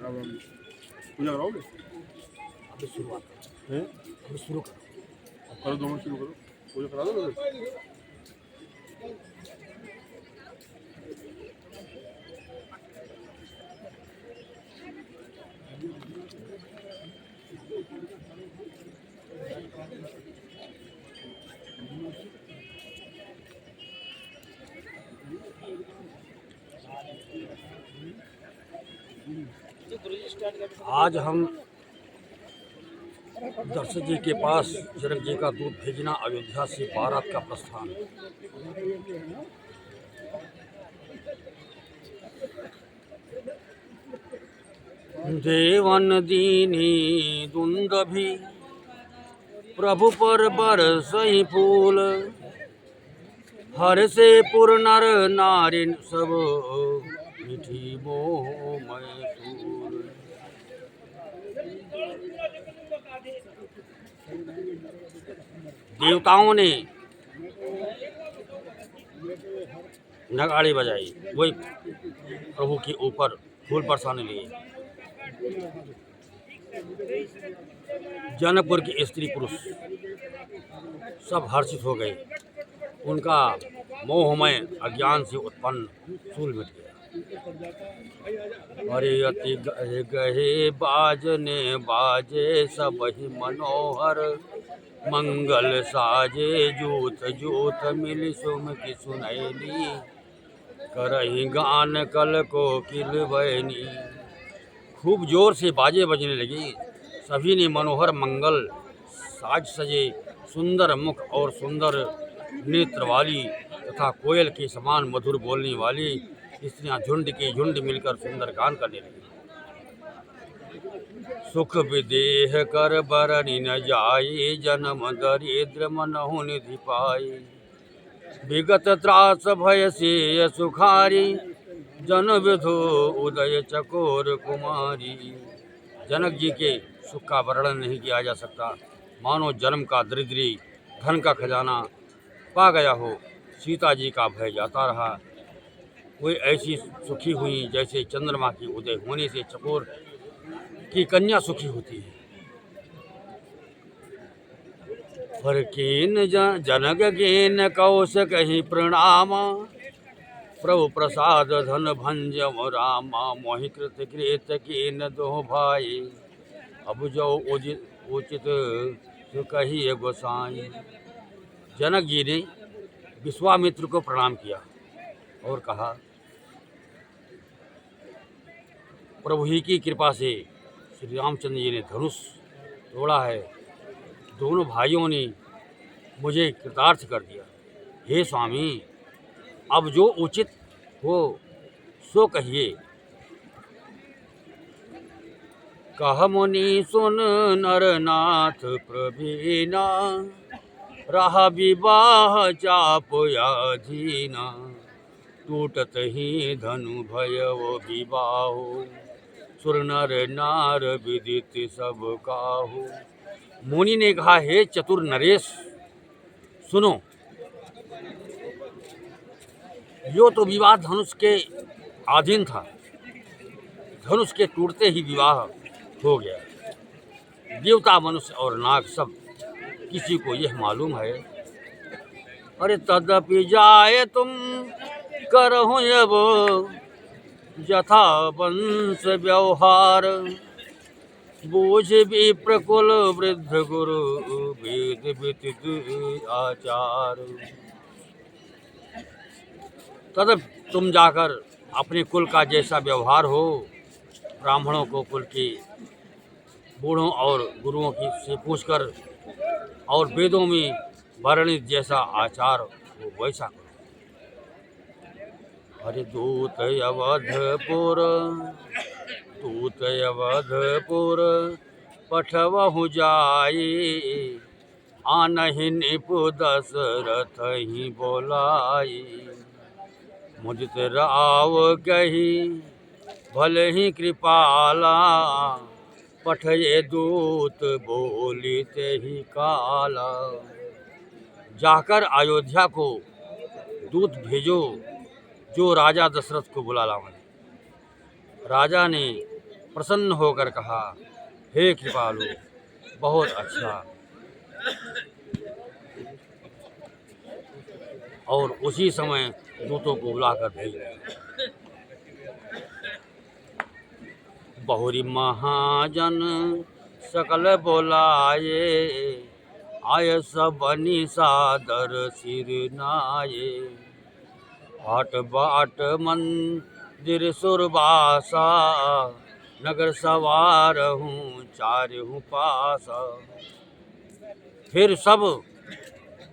अब पूजा कराओगे? अभी शुरुआत हैं? अभी शुरू करो। अब करो, 2 मिनट शुरू करो, पूजा करा दो फिर। आज हम दर्शक जी के पास जनक जी का दूध भेजना, अयोध्या से बारात का प्रस्थान। देवन दीनी दुंदभी प्रभु पर बरसई फूल, हर से पुर नर नारिन सब मिठी मोहमय फूल। देवताओं ने नगाड़े बजाई, वही प्रभु के ऊपर फूल बरसाने लिए। जनकपुर के स्त्री पुरुष सब हर्षित हो गए, उनका मोहमय अज्ञान से उत्पन्न शूल मिट गया। अरे अति गहे गहे बाजने बाजे सब ही मनोहर, मंगल साजे जूत जूत मिली सुम की सुनैली, करही गान कल को किल बहनी। खूब जोर से बाजे बजने लगी, सभी ने मनोहर मंगल साज सजे सुंदर मुख और सुंदर नेत्र वाली तथा कोयल के समान मधुर बोलने वाली स्त्रियां झुंड के झुंड मिलकर सुंदर गान करने लगी। सुख विदेह कर बरनि न जाए, जन्म दरिद्र मनहु निधि पाई, विगत त्रास भय से सुखारी, जन विधो उदय चकोर कुमारी। जनक जी के सुख का वर्णन नहीं किया जा सकता, मानो जन्म का दरिद्री धन का खजाना पा गया हो। सीता जी का भय जाता रहा, वे ऐसी सुखी हुई जैसे चंद्रमा की उदय होने से चकोर की कन्या सुखी होती है। पर केन जनक गेन कौश कहीं प्रणाम, प्रभु प्रसाद धन भंजम रामा, मोहि कृत कृत केन दो भाई, अब जो उचित कही गोसाई। जनक जी ने विश्वामित्र को प्रणाम किया और कहा, प्रभु ही की कृपा से श्री रामचंद्र जी ने धनुष तोड़ा है, दोनों भाइयों ने मुझे कृतार्थ कर दिया। हे स्वामी, अब जो उचित हो सो कहिए। कह मुनि सुन नरनाथ प्रवीणा, रहा विवाह चाप याधीना, टूटत ही धनु भयव विवाहो, सुर नर नार विदित सब काहू। मुनि ने कहा, हे चतुर नरेश, सुनो, यो तो विवाह धनुष के अधीन था, धनुष के टूटते ही विवाह हो गया। देवता मनुष्य और नाग सब किसी को यह मालूम है। अरे तदपि जाए तुम करहु अब यथा वंश व्यवहार, बोझ भी प्रकुल वृद्ध गुरु वेद विदित आचार। तदप तुम जाकर अपने कुल का जैसा व्यवहार हो, ब्राह्मणों को कुल के बूढ़ों और गुरुओं की से पूछकर और वेदों में वर्णित जैसा आचार हो वैसा करो। हरि दूत अवधपुर पठवहु जाए, आनहि निपु दशरथ ही बोलाए, मुदित राव कही भले ही कृपाला, पठये दूत बोलिते ही काला। जाकर अयोध्या को दूत भेजो जो राजा दशरथ को बुला लावे। राजा ने प्रसन्न होकर कहा, हे कृपालु, बहुत अच्छा। और उसी समय दूतों को बुलाकर भेज दिया। बहुरी महाजन सकल बोलाए, आय सबनी सादर सिर नाये। आट बाट मंदिर सुरबासा, नगर सवार हूँ चार हूँ पासा। फिर सब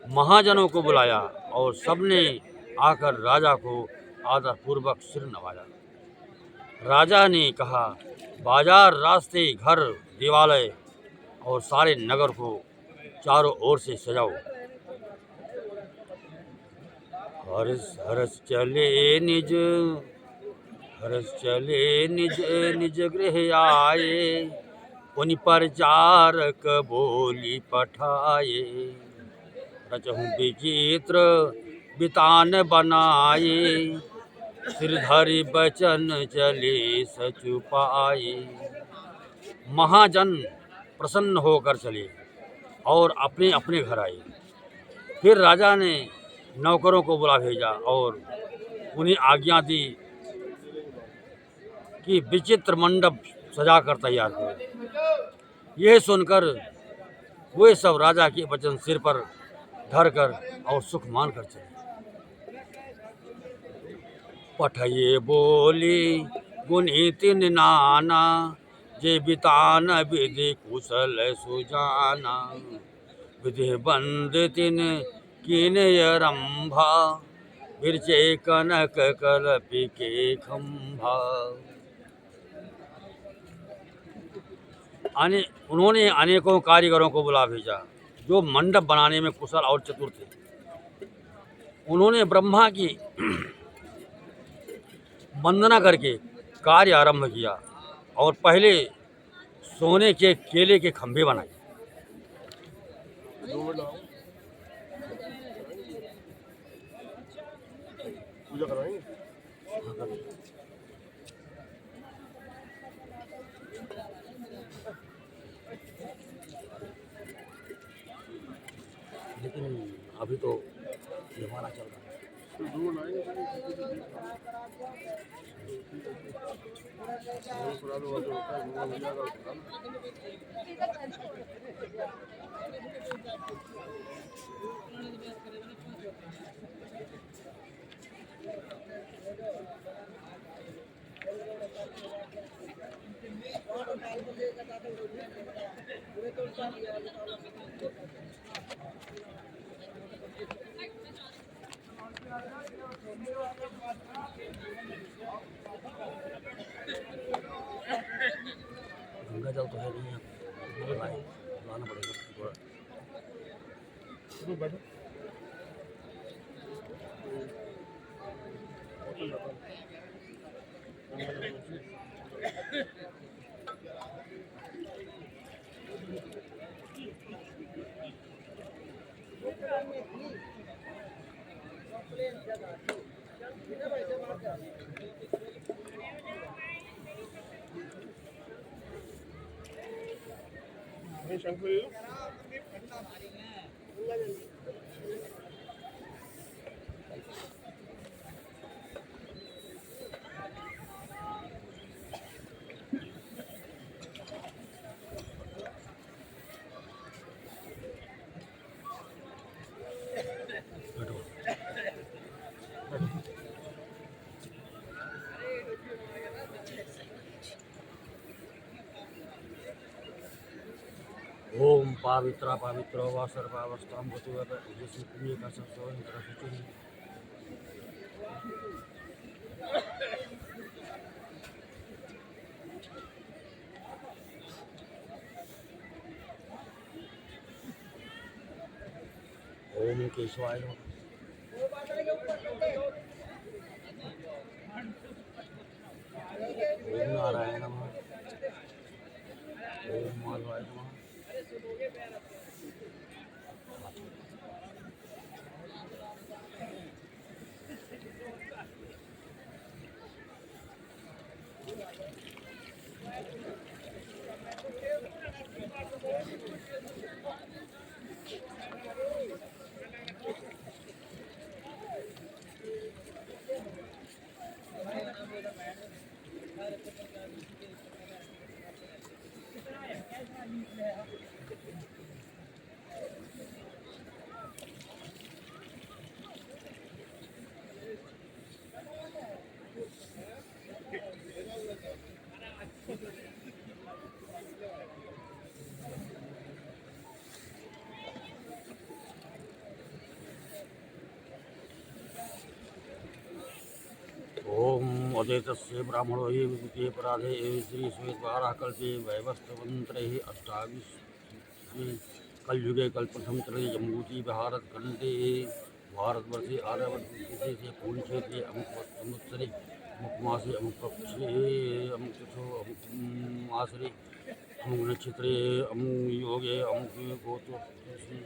महाजनों को बुलाया और सबने आकर राजा को आदरपूर्वक सिर नवाया। राजा ने कहा, बाजार, रास्ते, घर, देवालय और सारे नगर को चारों ओर से सजाओ। हर्ष हर्ष चले निज निज गृह आए, उन प्रचारक बोली पठाए। रचहु विचित्र बितान बनाए, सिरधरि बचन चले सचु पाए। महाजन प्रसन्न होकर चले और अपने अपने घर आए। फिर राजा ने नौकरों को बुला भेजा और उन्हें आज्ञा दी कि विचित्र मंडप सजाकर तैयार करो। यह सुनकर वे सब राजा के वचन सिर पर धरकर और सुख मानकर चले। पठये बोली गुनी तिन नाना, जे बितान विधि कुशल सुजाना। विधि बंद तिन कीन आरंभा, बिरचे कनक कलपि के खंभा। उन्होंने अनेकों कारीगरों को बुला भेजा जो मंडप बनाने में कुशल और चतुर थे। उन्होंने ब्रह्मा की वंदना करके कार्य आरंभ किया और पहले सोने के केले के खंभे बनाए। 2 मिनट लगाओ, पूजा कराएंगे। लेकिन अभी तो जमाना चल रहा है। फिर 2 मिनट आएंगे, करा दो, जो होता है वो मिल जाएगा, करा गंगा जल तो है नहीं यहाँ, लाना पड़ेगा थोड़ा। दो। बैठो। नहीं, शंख ले लो। ओम पावित्रा पावित्रो वा सर्वावस्थां गतुवत यस्य पुण्यका सत्सवंत्र शुचि। ओम केशवाय नमः। ओम नारायण नमः। ओम माधवाय नमः। ओम अद्वैतस्य ब्राह्मणो हि विद्ये पराधे श्री श्वेतवाराः कल्पे वैवस्वतन्त्रैः अष्टाविंशे कलयुगे कल्पप्रथम त्रये जम्बूति भारत खंडे भारतवर्षे आर्यवर्षे से पूर्ण क्षेत्रे अमुक संवत्सरे अमुक मासे अमुक पक्षे अमुक तिथो अमुक मासरे अमुक नक्षत्रे अमुक योगे अमुक गोत्रोऽस्मि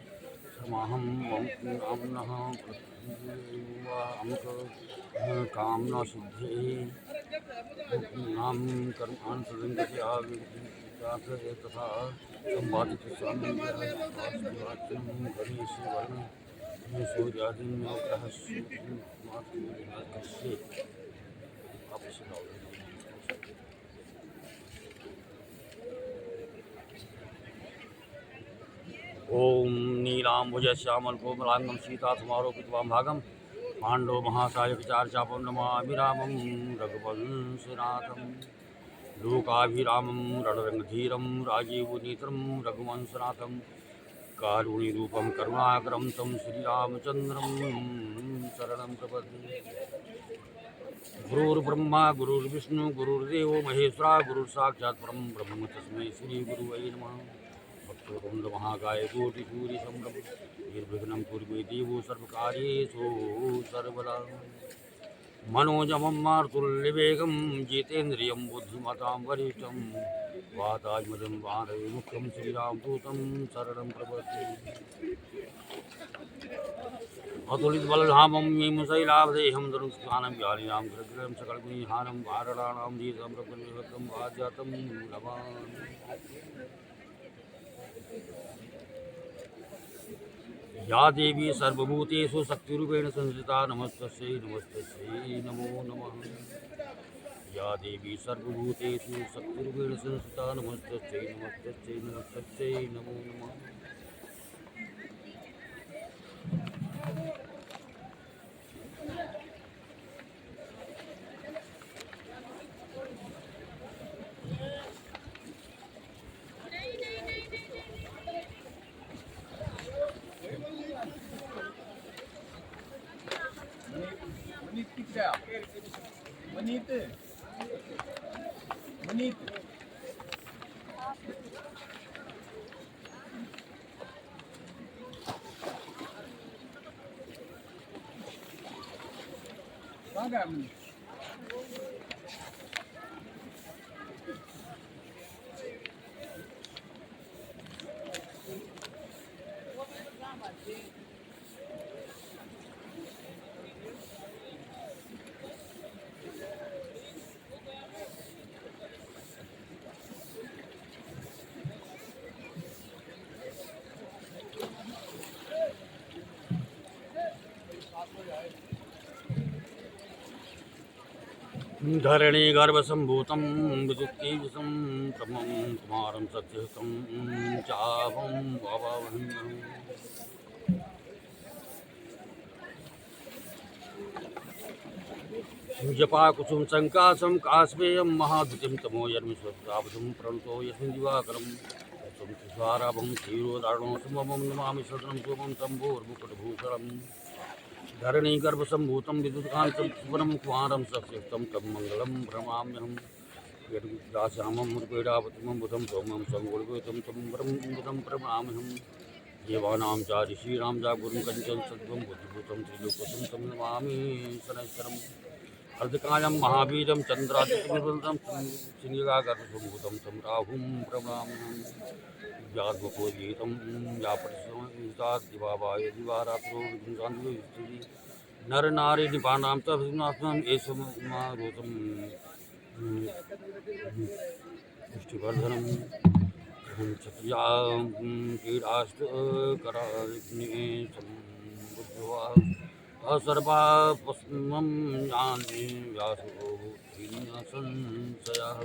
शर्माहम् अमुक नाम्नः अमुक कामना सिद्धे नाम कर्मान् सदङ्गते आविर्भूतात् तथा संवादित स्वामी गणेश वर्ण सूर्यादि ग्रह ओम नीलांबुज श्यामल कोमलांगम सीता समारोपितवां भागम पांडव महासायक चार चापम नमामि रामं रघुवंशनाथं लोकाभिरामं रणरंगधीरं राजीवनेत्रं रघुवंशनाथं कारुणीरूपं करुणाकरं तं श्रीरामचन्द्रं शरणं प्रपद्ये। गुरुर्ब्रह्मा गुरुर्विष्णु गुरुर्देवो महेश्वरा गुरुर्साक्षात् परं ब्रह्म तस्मै श्रीगुरुवे नमः। भक्तवृंद महाकाय कोटि सूर्य संभ्रम निर्विघ्नं कुर्मे देवो सर्वकार्येषु सर्वदा। मनोजमं मारुतुल्यवेगं जितेन्द्रियं बुद्धिमतां वरिष्ठं वातात्मजं वानरमुख्यं श्रीरामदूतं शरणं प्रपद्ये। अतुलितबलधामं शैलावदेहं धनुष्ठानं व्यालिनां ग्रग्रहं सकलगुणहानं वारणानां दीर्घं प्रपन्नभक्तं वाजातं नमामि। या देवी सर्वभूतेषु शक्तिरूपेण संस्थिता नमस्तस्यै नमस्तस्यै नमो नमः। या देवी सर्वभूतेषु शक्तिरूपेण संस्थिता नमस्तस्यै नमस्तस्यै नमस्तस्यै नमो नमः। Manit. Manit. Bagam. धरणी गर्भसम्भूतं विद्युत्तेजसं ब्रह्मं कुमारं सत्ययुतं चाहं भवामहं। जपाकुसुम संकासं कास्मेयं महाद्युतिं तमो यन्मस्वतावधं प्रणतो यस्मिन् दिवाकरं स्वाराभं क्षीरोदारणो सुममं नमामि सदनं सोमं शम्भोर्मुकुटभूषणम्। धरणी गर्भसम्भूतं विद्युत्कान्तं सुवनं कुमारं सस्यस्तं तं मङ्गलं प्रणमाम्यहं। यद्दास्यामं मृगेडापतिमं बुधं सौम्यं सङ्गुरुवेदं तं ब्रह्मबुधं प्रणमाम्यहं। देवानां च ऋषीणां च गुरुं कञ्चन सद्वं बुद्धिभूतं त्रिलोकं तं नमामि शनैश्वरम्। अर्धकायं महावीरं चन्द्रादित्यं सिंहगागर्भसम्भूतं तं राहुं प्रणमाम्यहं। व्यात्मकोदीतं व्यापरितात् दिवावाय दिवारात्रो विघ्नान्विति नर नारी निपानां तस्मात्मं एषमारोतं पुष्टिवर्धनम क्षत्रियां कीराष्टकराग्नि सम्बुद्ध्वा असर्वा पस्मं यानि व्यासो संशयः।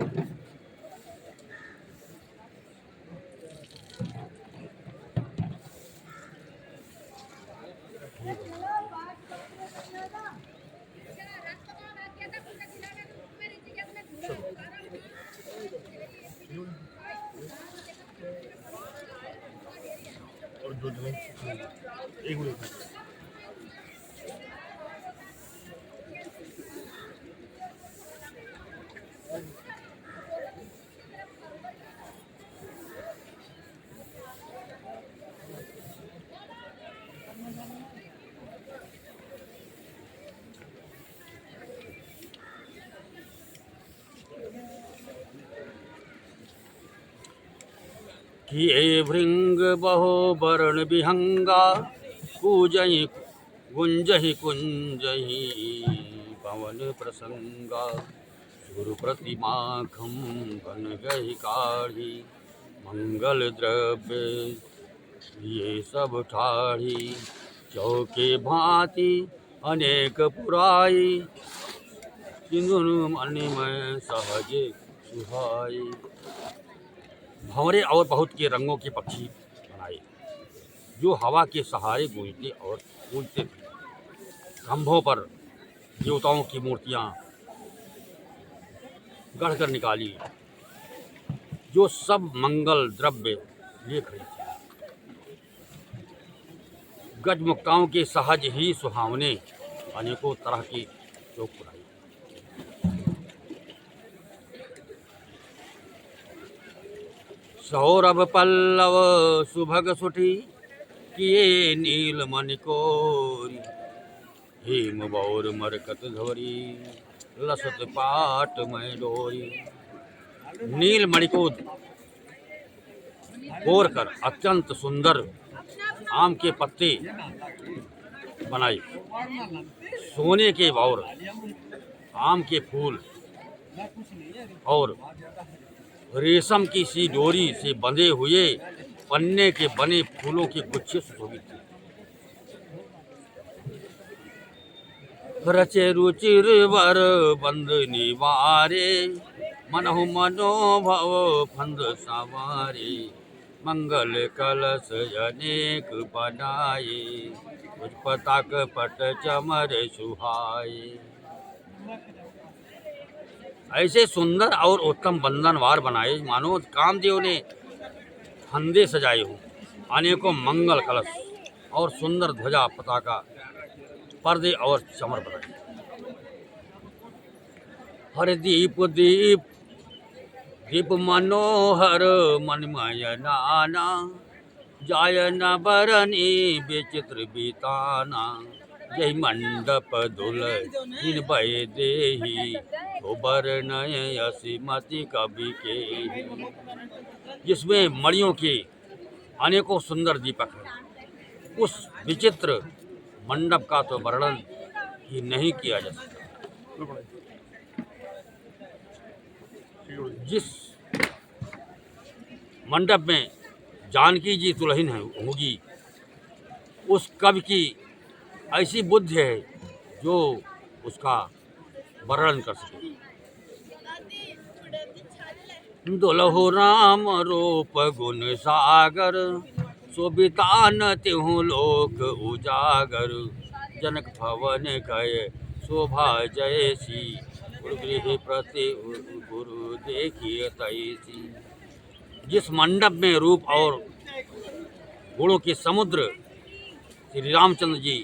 और जो एक मिनट किए भृंग बहो वर्ण विहंगा कूजहि गुंजहि कुंजहि पवन प्रसंगा गुरु प्रतिमाखम बन गही काढ़ी मंगल द्रव्य ये सब ठाढ़ी चौके भांति अनेक पुराई सिंधु मणिमय सहज सुहाई। भंवरे और बहुत के रंगों के पक्षी बनाए जो हवा के सहारे गूंजते और कूदते थे। खंभों पर देवताओं की मूर्तियां गढ़कर निकाली जो सब मंगल द्रव्य लिए खड़ी थी। गजमुक्ताओं के सहज ही सुहावने अनेकों तरह की चौक पुराई। सौरभ पल्लव सुभग सुठी किए नील मणिकोरी हेम बौर मरकत धोरी लसत पाट में डोरी। नील मणि को कोर कर अत्यंत सुंदर आम के पत्ते बनाए। सोने के बौर आम के फूल और रेशम की सी डोरी से बंधे हुए पन्ने के बने फूलों के गुच्छे सुशोभित थे। रचे रुचिर वर बंद निवारे मनहु मनोभव फंद सवारे मंगल कलश अनेक बनाए पताक पट चमर सुहाए। ऐसे सुंदर और उत्तम बंधनवार बनाए मानो कामदेव ने फंदे सजाए हो। अनेकों मंगल कलश और सुंदर ध्वजा पताका पर्दे और चमर बनाए। हर दीप दीप दीप मनोहर मनमय नाना जाय न बरनी विचित्र बीताना जय मंडप दुल निर्भय देही नय असीमति कवि के। जिसमें मणियों के अनेकों सुंदर दीपक हैं उस विचित्र मंडप का तो वर्णन ही नहीं किया जा सकता। जिस मंडप में जानकी जी दुल्हन होगी उस कवि की ऐसी बुद्धि है जो उसका वर्णन कर सके। दुलहो राम रूप गुण सागर शोभितान तिहु लोक उजागर जनक भवन कहे शोभा जयसी गुरुगृह प्रति गुरु देखिए तैसी। जिस मंडप में रूप और गुणों के समुद्र श्री रामचंद्र जी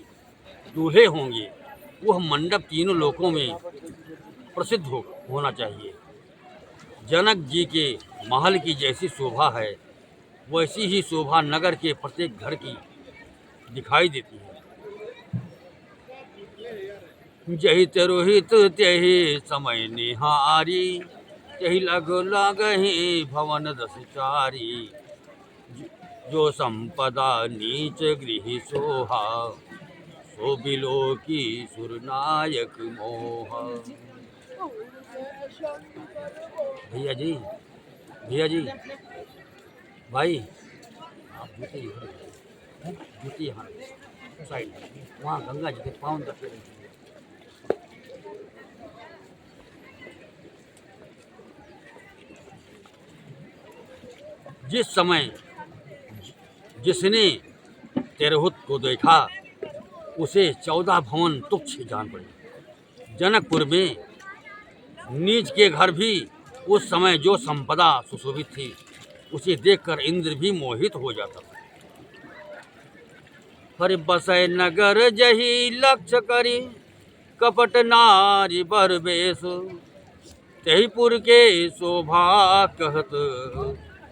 दूल्हे होंगे वह मंडप तीनों लोकों में प्रसिद्ध होना चाहिए। जनक जी के महल की जैसी शोभा है वैसी ही शोभा नगर के प्रत्येक घर की दिखाई देती है। जही तिरोहित त्यही समय निहारी त्यही लग लगहि भवन दस चारी जो संपदा नीच गृह सोहा सो बिलो की सुरनायक मोहा। भैया जी भैया जी, भाई आप जूते इधर हैं, जूते यहाँ साइड, वहाँ गंगा जी के पावन तट पे। जिस समय जिसने तिरहुत को देखा उसे 14 भवन तुच्छ जान पड़े। जनकपुर में नीच के घर भी उस समय जो संपदा सुशोभित थी उसे देखकर इंद्र भी मोहित हो जाता था। हरि बसै नगर जही लक्ष्य करी कपट नारी बर बेस, तहीपुर के शोभा कहत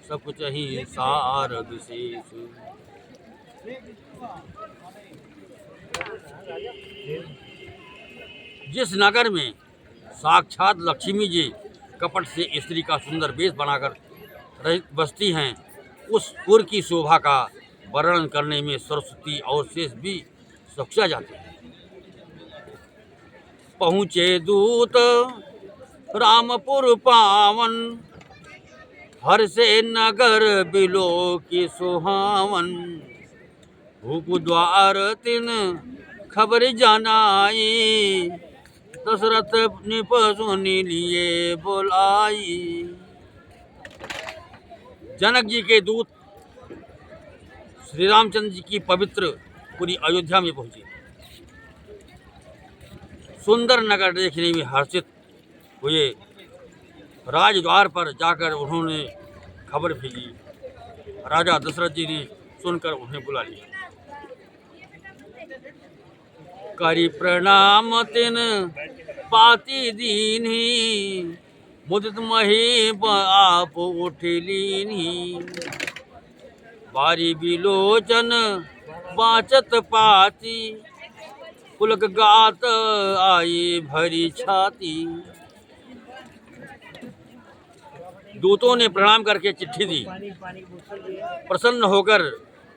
सब कुछ ही सार विशेष। जिस नगर में साक्षात लक्ष्मी जी कपट से स्त्री का सुंदर वेश बनाकर बसती हैं, उस पुर की शोभा का वर्णन करने में सरस्वती और शेष भी सक्षा जाते हैं। पहुँचे दूत रामपुर पावन, हर से नगर बिलो की सुहावन। भूप द्वार तिन खबर जानाई, दशरथ निप सुनी लिए बुलाई। जनक जी के दूत श्री रामचंद्र जी की पवित्र पूरी अयोध्या में पहुंचे। सुंदर नगर देखने में हर्षित हुए। राजद्वार पर जाकर उन्होंने खबर भेजी। राजा दशरथ जी ने सुनकर उन्हें बुला लिया। करी प्रणाम तिन पाती दीन्ही, मुदित मही आप उठ लीन्ही। बारी बिलोचन बाचत पाती, पुलक गात आई भरी छाती। दूतों ने प्रणाम करके चिट्ठी दी। प्रसन्न होकर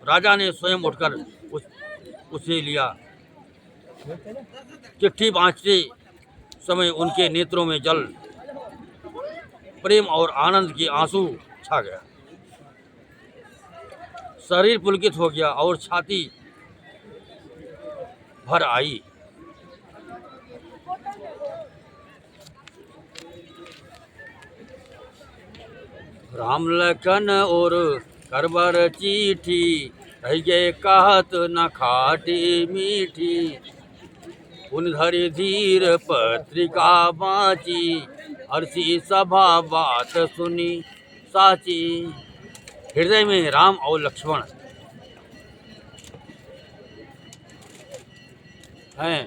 राजा ने स्वयं उठकर उसे लिया। चिट्ठी बाँचते समय उनके नेत्रों में जल प्रेम और आनंद के आंसू छा गया। शरीर पुलकित हो गया और छाती भर आई। राम लखन और करबर चिट्ठी, रह गए कहत न खाटी मीठी। उन धरि धीर पत्रिका बाँची, हर्षी सभा बात सुनी साची। हृदय में राम और लक्ष्मण हैं।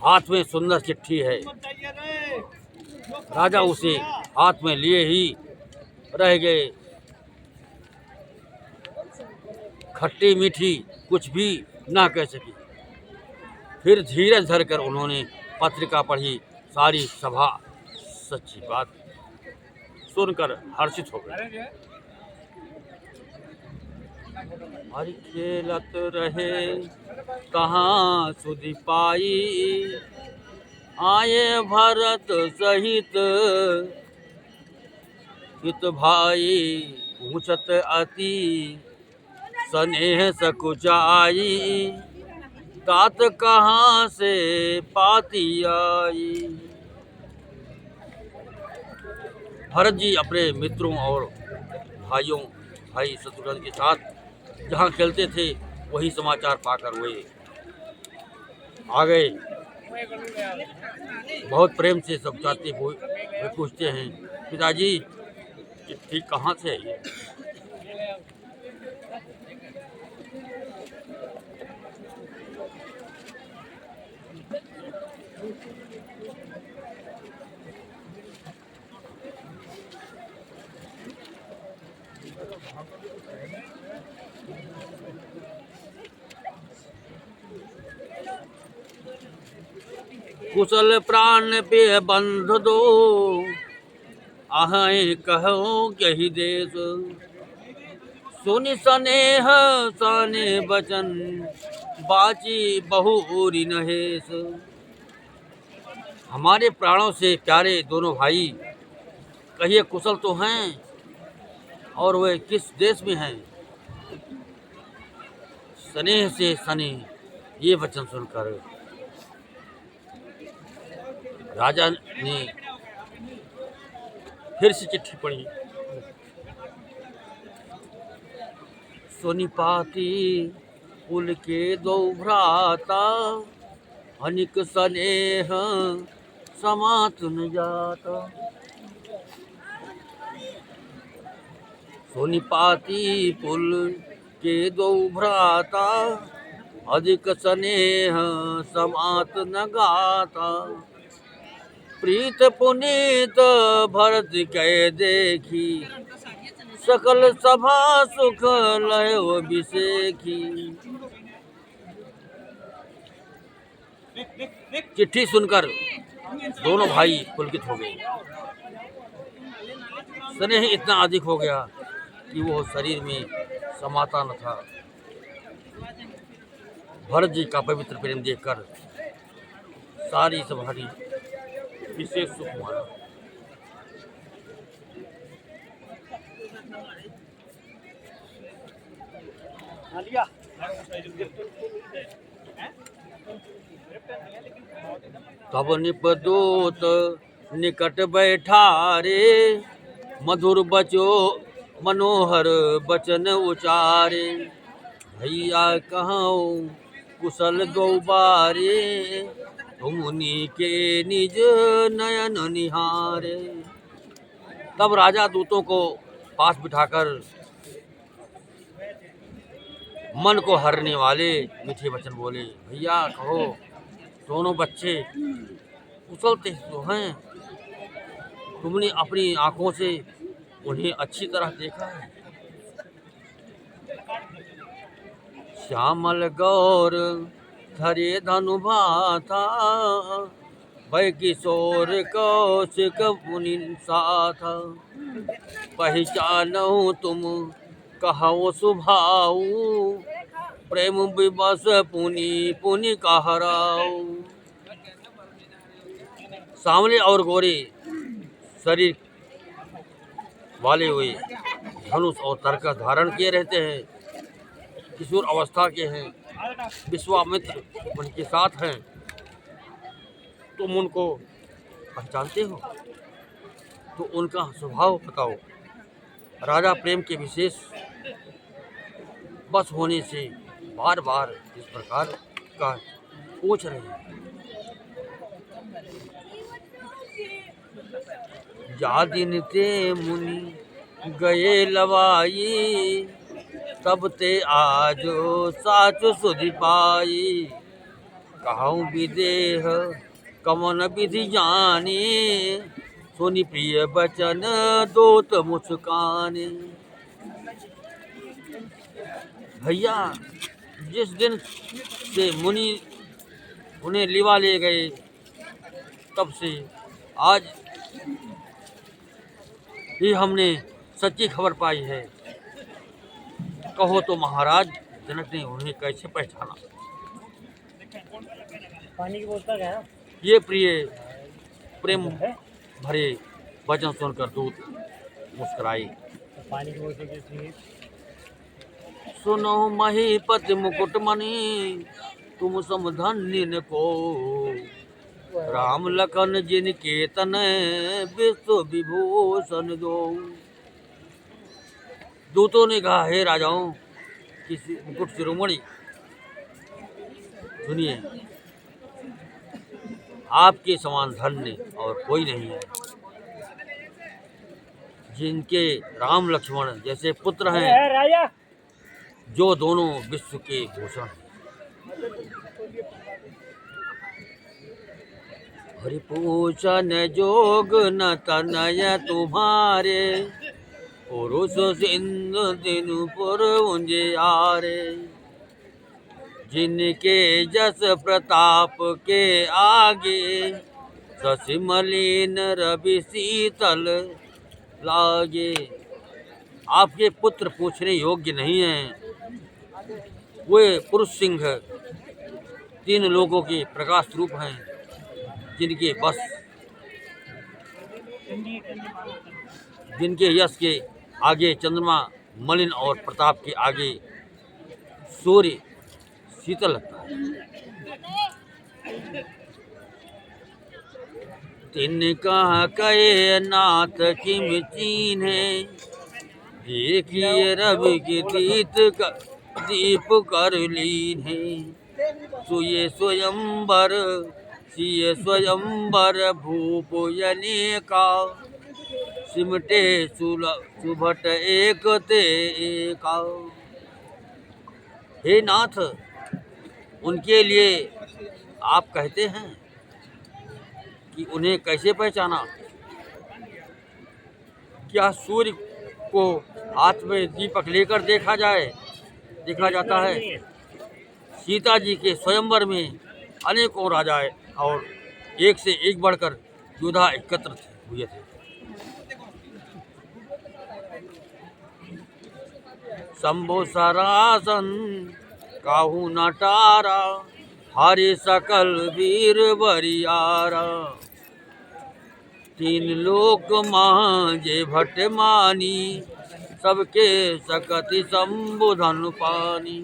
हाथ में सुंदर चिट्ठी है। राजा उसे हाथ में लिए ही रह गए। खट्टी मीठी कुछ भी ना कह सकी। फिर धीरज धरकर उन्होंने पत्रिका पढ़ी। सारी सभा सच्ची बात सुनकर हर्षित हो गई। हरि खेलत रहे कहाँ सुधि पाई, आए भरत सहित हित भाई। पूछत अति स्नेह सकुचाई, तात कहाँ से पाती आई। भरत जी अपने मित्रों और भाई शत्रुघ्न के साथ जहाँ खेलते थे वही समाचार पाकर वे आ गए। बहुत प्रेम से सब चाहते वे पूछते हैं, पिताजी चिट्ठी कहाँ से आई है? कुशल प्राण पे बंध दो, आहें कहो यही देश। सुनि स्नेह साने बचन, बाची बहुरी नहेश। हमारे प्राणों से प्यारे दोनों भाई कहिए कुशल तो हैं और वे किस देश में हैं। स्नेह से सने ये वचन सुनकर राजा ने फिर से चिट्ठी पढ़ी। सोनीपाती कुल के दो भ्राता, अनिक स्नेह समात न जाता। सोनीपाती कुल के दो भ्राता, अधिक स्नेह समात न गाता। प्रीत पुनीत भरत कै देखी, सकल सभा सुख लय विसेखी। चिट्ठी सुनकर दोनों भाई पुलकित हो गए। स्नेह इतना अधिक हो गया कि वो शरीर में समाता न था। भरत जी का पवित्र प्रेम देखकर सारी सभा ने विशेष सुख माना। तब निपदूत निकट बैठारे, मधुर बचो मनोहर बचन उचारे। भैया कहूँ कुशल गौबारे, मुनि के निज नयन निहारे। तब राजा दूतों को पास बिठाकर मन को हरने वाले मीठे वचन बोले। भैया कहो, दोनों बच्चे कुशल तो हैं, तुमने अपनी आंखों से उन्हें अच्छी तरह देखा है। श्यामल गौर धरे धनु भाथा, भय किशोर कौशिक मुनि साथा। पहचानो तुम कहो सुभाऊ, प्रेम विवश पुनि पुनि कहराऊ। सांवले और गोरे शरीर वाले हुए, धनुष और तरकस धारण किए रहते हैं, किशोर अवस्था के हैं, विश्वामित्र उनके साथ हैं। तुम उनको पहचानते हो तो उनका स्वभाव बताओ। राजा प्रेम के विशेष बस होने से बार बार इस प्रकार का पूछ रहे हैं। जा दिन ते मुनि गए लवाई, तब ते आजो साच सुधि पाई। कहूँ विदेह कमन विधि जाने, सुनि प्रिय बचन दोत मुस्काने। भैया, जिस दिन से मुनि उन्हें लिवा ले गए, तब से आज ही हमने सच्ची खबर पाई है। कहो तो महाराज जनक ने उन्हें कैसे पहचाना। पानी की बोतल है। ये प्रिय प्रेम भरे वचन सुनकर दूत मुस्कुराई। पानी की बोतल कैसी? सुनो महीपति मुकुटमणि, तुम समधन्य न को। राम लखन जिनके तनय, विश्व विभूषण दो। दूतों ने कहा, हे राजाओं, किसी मुकुट शिरोमणि, सुनिए, आपके समान धन्य और कोई नहीं है। जिनके राम लक्ष्मण जैसे पुत्र हैं, जो दोनों विश्व के भूषण हैं। हरिपूषण जोग न तनय तुम्हारे, पुरुष सिंधु दिनपुर उजियारे। जिनके जस प्रताप के आगे, शशि मलिन रवि शीतल लागे। आपके पुत्र पूछने योग्य नहीं हैं। वे पुरुष सिंह 3 लोगों के प्रकाश रूप हैं, जिनके बस जिनके यश के आगे चंद्रमा मलिन और प्रताप के आगे सूर्य शीतल लगता है। तिनका कहे नाथ किम चीन्हे, देखिए रवि की दीप कर लीन है। सुये स्वयंवर सिय स्वयंवर भूप यनेका, सिमटे सुभट एक ते एका। हे नाथ, उनके लिए आप कहते हैं कि उन्हें कैसे पहचाना? क्या सूर्य को हाथ में दीपक लेकर देखा जाता है? सीता जी के स्वयंवर में अनेकों राजाएं और एक से एक बढ़कर योद्धा एकत्र हुए थे। शंभु सरासन काहू नटारा, हरि सकल वीर बरियारा। तीन लोक मांझे भट मानी, सबके सकति संबोधन पानी।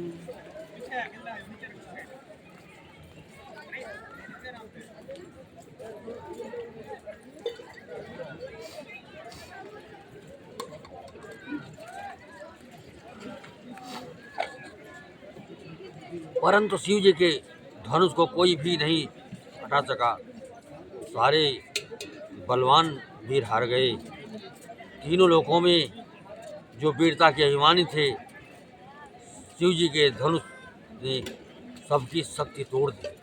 परंतु शिव जी के धनुष को कोई भी नहीं हटा सका। सारे बलवान वीर हार गए। तीनों लोकों में जो वीरता के अभिमानी थे, शिव जी के धनुष ने सबकी शक्ति तोड़ दी।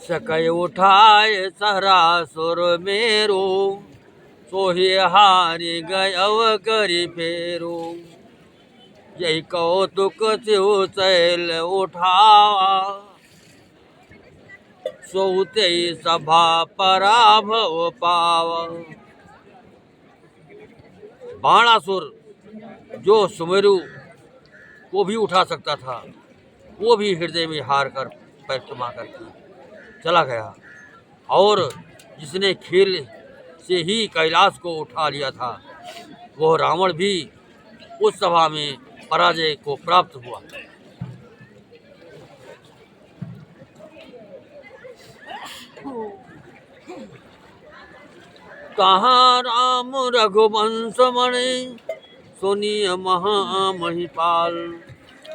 सकय उठाए सहरासुर मेरो, सोहे हारि गयव करि फेरो। यही कौतुक शिव शैल उठावा, सोते सभा पराभव पावा। बाणासुर जो सुमेरु को भी उठा सकता था, वो भी हृदय में हार कर पैर थमा करके चला गया। और जिसने खेल से ही कैलाश को उठा लिया था, वो रावण भी उस सभा में पराजय को प्राप्त हुआ। कहाँ राम रघुवंश मणि, सुनिय महामहिपाल।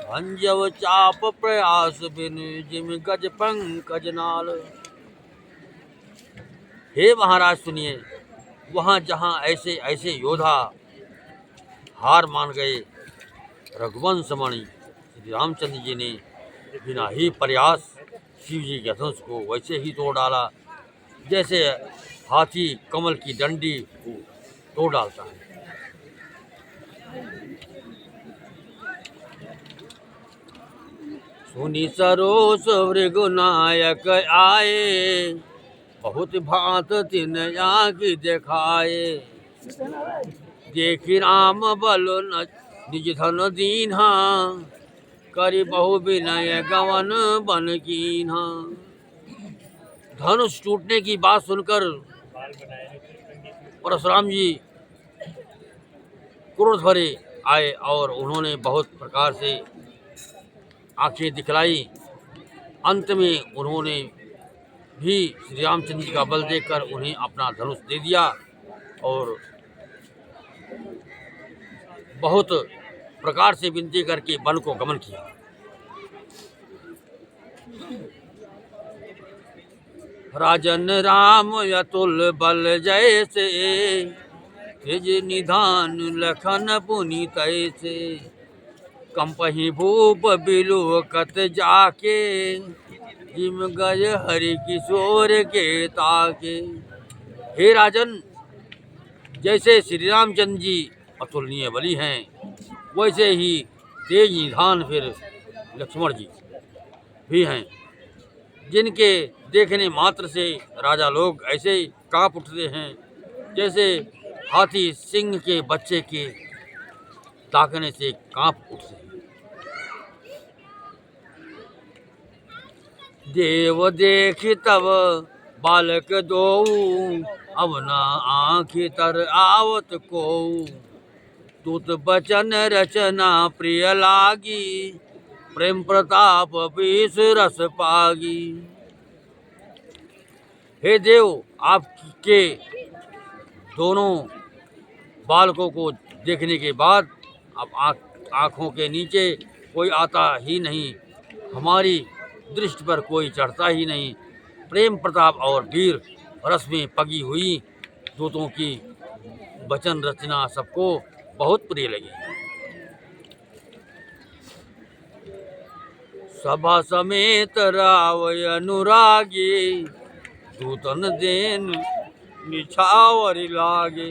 भंजव चाप प्रयास बिन, जिम गज पंकज नाल। हे महाराज सुनिए, वहाँ जहाँ ऐसे ऐसे योद्धा हार मान गए, रघुवंश मणि श्री रामचंद्र जी ने बिना ही प्रयास शिव जी के धनुष को वैसे ही तोड़ डाला, जैसे हाथी कमल की डंडी को तोड़ डालता है। सुनी सरोस भृगुनायक आए, बहुत भांत तिन आँखि देखाए। देखी राम बल निज धन दीन्हा, करि बहु विनय गवन बन कीन्हा। धनुष टूटने की बात सुनकर परशुराम जी क्रोध भरे आए और उन्होंने बहुत प्रकार से आंखें दिखलाई। अंत में उन्होंने भी श्री रामचंद्र जी का बल देखकर उन्हें अपना धनुष दे दिया और बहुत प्रकार से विनती करके वन को गमन किया। राजन राम अतुल बल जैसे, तेज निधान लखन पुनि तैसे। कंपहि भूप बिलोकत जाके, जिम गज हरि किशोर के ताके। हे राजन, जैसे श्री रामचंद्र जी अतुलनीय बली हैं, वैसे ही तेज निधान फिर लक्ष्मण जी भी हैं, जिनके देखने मात्र से राजा लोग ऐसे ही कांप उठते हैं, जैसे हाथी सिंह के बच्चे के ताकने से कांप उठते हैं। देव देखी तब बालक दो, अब न आँखि तर आवत को। तुत बचन रचना प्रिय लागी, प्रेम प्रताप बीस रस पागी। हे देव, आपके दोनों बालकों को देखने के बाद अब आँखों के नीचे कोई आता ही नहीं, हमारी दृष्टि पर कोई चढ़ता ही नहीं। प्रेम प्रताप और वीर रस में पगी हुई दूतों की वचन रचना सबको बहुत प्रिय लगी। सभा समेत रावय अनुरागी, दूतन देन निछावर लागे।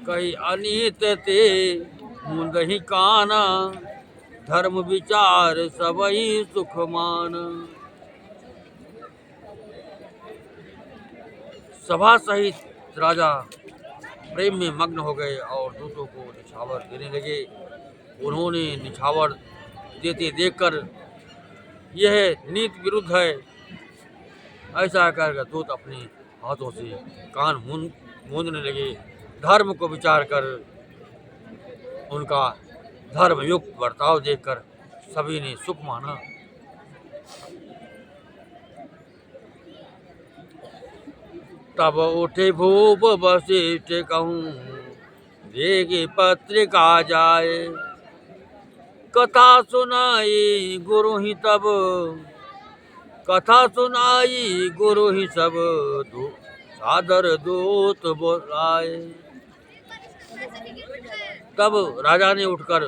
कही अनीत ते मुंदहि काना, धर्म विचार सबई सुख मान। सभा सहित राजा प्रेम में मग्न हो गए और दूतों को निछावर देने लगे। उन्होंने निछावर देते देखकर यह नीति विरुद्ध है ऐसा कहकर दूत अपने हाथों से कान मूंदने लगे। धर्म को विचार कर उनका धर्मयुक्त बर्ताव देखकर सभी ने सुख माना। तब उठे भूप वशिष्ठ कहूँ, देगी पत्रिका जाए। कथा सुनाई गुरु ही तब, कथा सुनाई गुरु ही सब, सादर दूत बोलाए। तब राजा ने उठकर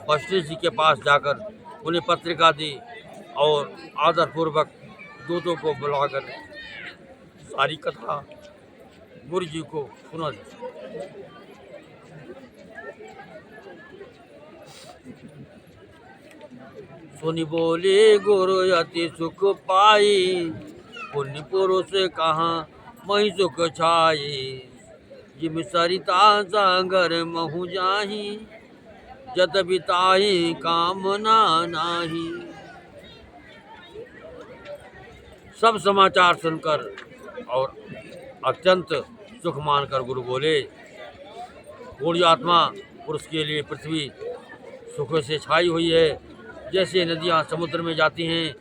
वशिष्ठ जी के पास जाकर उन्हें पत्रिका दी और आदरपूर्वक दूतों को बुलाकर सारी कथा गुरु जी को सुना दी। सुनी बोले गुरु अति सुख पाई, पुण्य पुरुष कहाँ मही सुख छाई। जिम सरिता सागर महु जाही, जत बिताही कामना नाही। सब समाचार सुनकर और अत्यंत सुख मानकर गुरु बोले, पूर्ण आत्मा पुरुष के लिए पृथ्वी सुख से छाई हुई है, जैसे नदियाँ समुद्र में जाती हैं,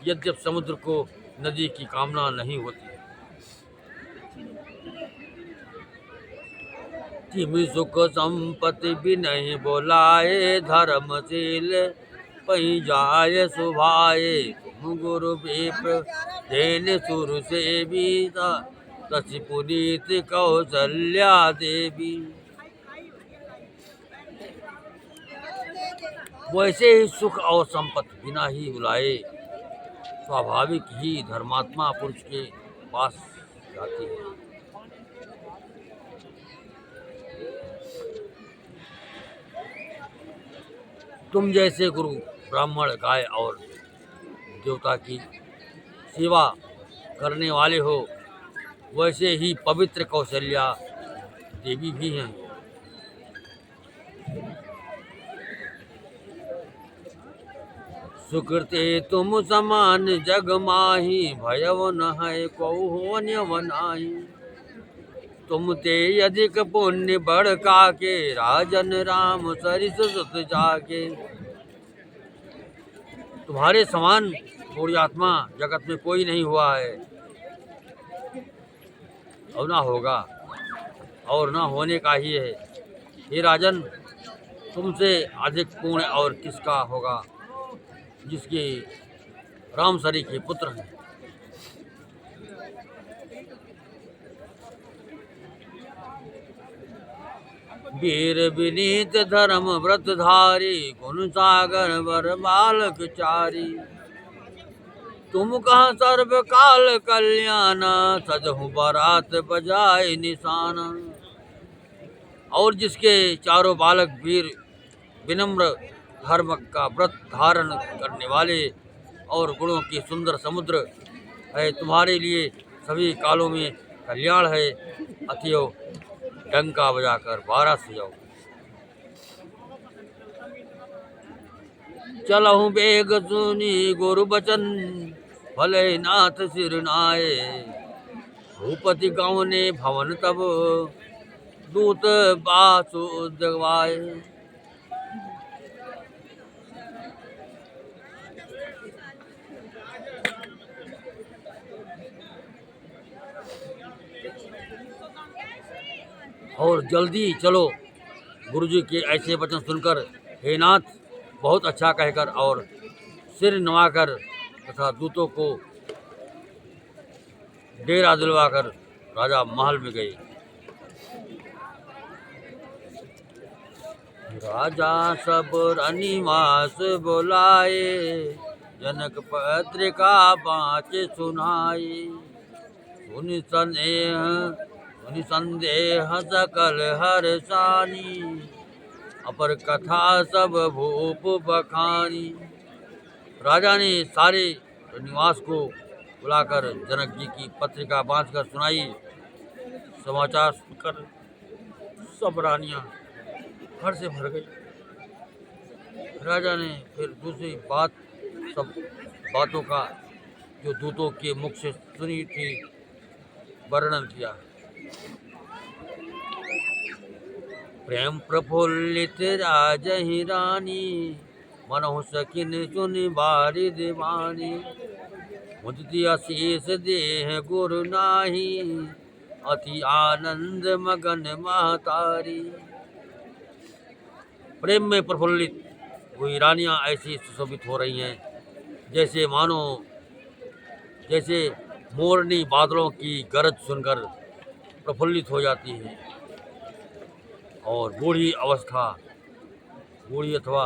यद्यप समुद्र को नदी की कामना नहीं होती। तिमि सुख संपत्ति भी नहीं बोलाए, धर्मशील पही जाय सुभाए। तुम गुरु विप्र देन सुर से भी, तसी पुनीत कौशल्या देवी। वैसे ही सुख और संपत्ति बिना ही बुलाए स्वाभाविक ही धर्मात्मा पुरुष के पास जाती है। तुम जैसे गुरु ब्राह्मण गाय और देवता की सेवा करने वाले हो, वैसे ही पवित्र कौशल्या देवी भी हैं। सुकृते तुम समान जग माही, भयव न है कौ होन्य बनाही। तुम ते अधिक पुण्य बढ़का के, राजन राम सरिस सुत जाके। तुम्हारे समान पूरी आत्मा जगत में कोई नहीं हुआ है और ना होगा और ना होने का ही है। हे राजन, तुमसे अधिक पुण्य और किसका होगा, जिसके रामसरी के पुत्र हैं। वीर विनीत धर्म व्रतधारी, गुण सागर वर बालक चारी। तुम कहाँ सर्व काल कल्याणा, सजहु बारात बजाए निशाना। और जिसके चारों बालक वीर विनम्र धर्म का व्रत धारण करने वाले और गुणों की सुंदर समुद्र है, तुम्हारे लिए सभी कालों में कल्याण है। अतएव डंका बजाकर बारात सजाओ। चलहु बेग सुनी गुरु बचन, भले नाथ सिर नाये। भूपति गौने भवन तब, दूत बासु जगवाए। और जल्दी चलो। गुरुजी के ऐसे वचन सुनकर हे नाथ बहुत अच्छा कहकर और सिर नवाकर तथा दूतों को डेरा दिलवाकर राजा महल में गए। राजा सब रनिवास बुलाए, जनक पत्रिका बाँचे सुनाई। सुनि संदेह सकल हर्षानी, अपर कथा सब भूप बखानी। राजा ने सारे निवास को बुलाकर जनक जी की पत्रिका बाँचकर सुनाई। समाचार सुनकर सब रानियां हर्ष से भर गई। राजा ने फिर दूसरी बात सब बातों का जो दूतों के मुख से सुनी थी वर्णन किया। प्रेम प्रफुल्लित राजहि रानी, मनहु सकिन सुनि बारी दीवानी। मुझति अशेष देह गुरु नाही, अति आनंद मगन महतारी। प्रेम में प्रफुल्लित हुई रानियां ऐसी सुशोभित हो रही हैं जैसे मानो जैसे मोरनी बादलों की गरज सुनकर प्रफुल्लित हो जाती है। और बूढ़ी अथवा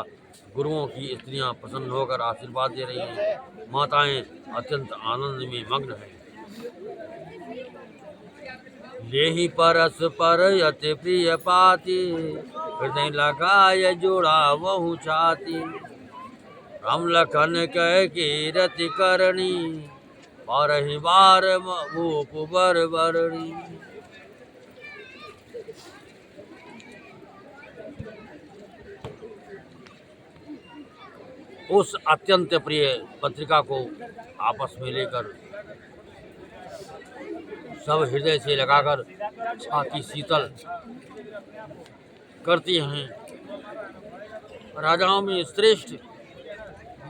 गुरुओं की स्त्रियां प्रसन्न होकर आशीर्वाद दे रही हैं। माताएं अत्यंत आनंद में मग्न हैं। लेहि परस पर अति प्रिय पाती, हृदय लगाय जोड़ा वहु छाती। राम लखन कह के रति करणी, बारहि बार भूप बर बरणी। उस अत्यंत प्रिय पत्रिका को आपस में लेकर सब हृदय से लगाकर छाती शीतल करती हैं। राजाओं में श्रेष्ठ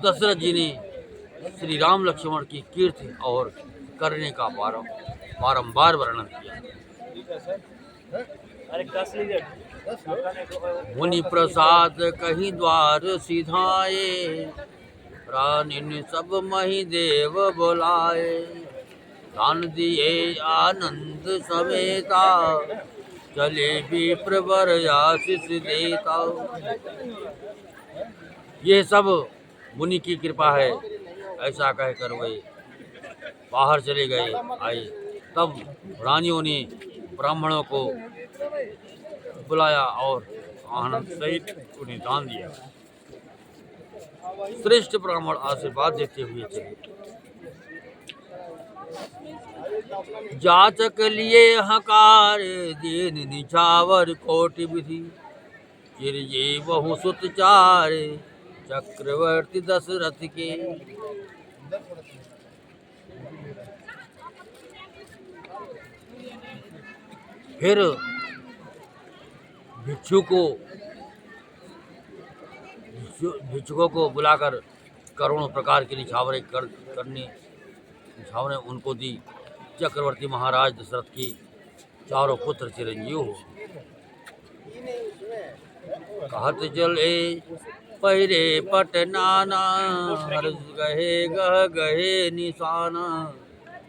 दशरथ जी ने श्री राम लक्ष्मण की कीर्ति और करने का बारंबार वर्णन किया। मुनि प्रसाद कहीं द्वार सिधाए, रानिन सब मही देव बुलाए। दान दिए आनंद समेता, चले विप्र वर आशीष देता। ये सब मुनि की कृपा है, ऐसा कहकर वे बाहर चले गए आए। तब रानियों ने ब्राह्मणों को बुलाया और आनंद सहित उन्हें दान दिया। श्रेष्ठ ब्राह्मण आशीर्वाद देते हुए चले। जाचक लिए हकार, दीन निछावर कोटि विधि। चिरजे बहु सुत चार, चक्रवर्ती दशरथ के। फिर भिक्षुकों को बुलाकर करोड़ों प्रकार की निछावरें उनको दी। चक्रवर्ती महाराज दशरथ की चारों पुत्र चिरंजीव हो। कहत चले पहिरे पट नाना, हर्ष गहे गहे निशाना।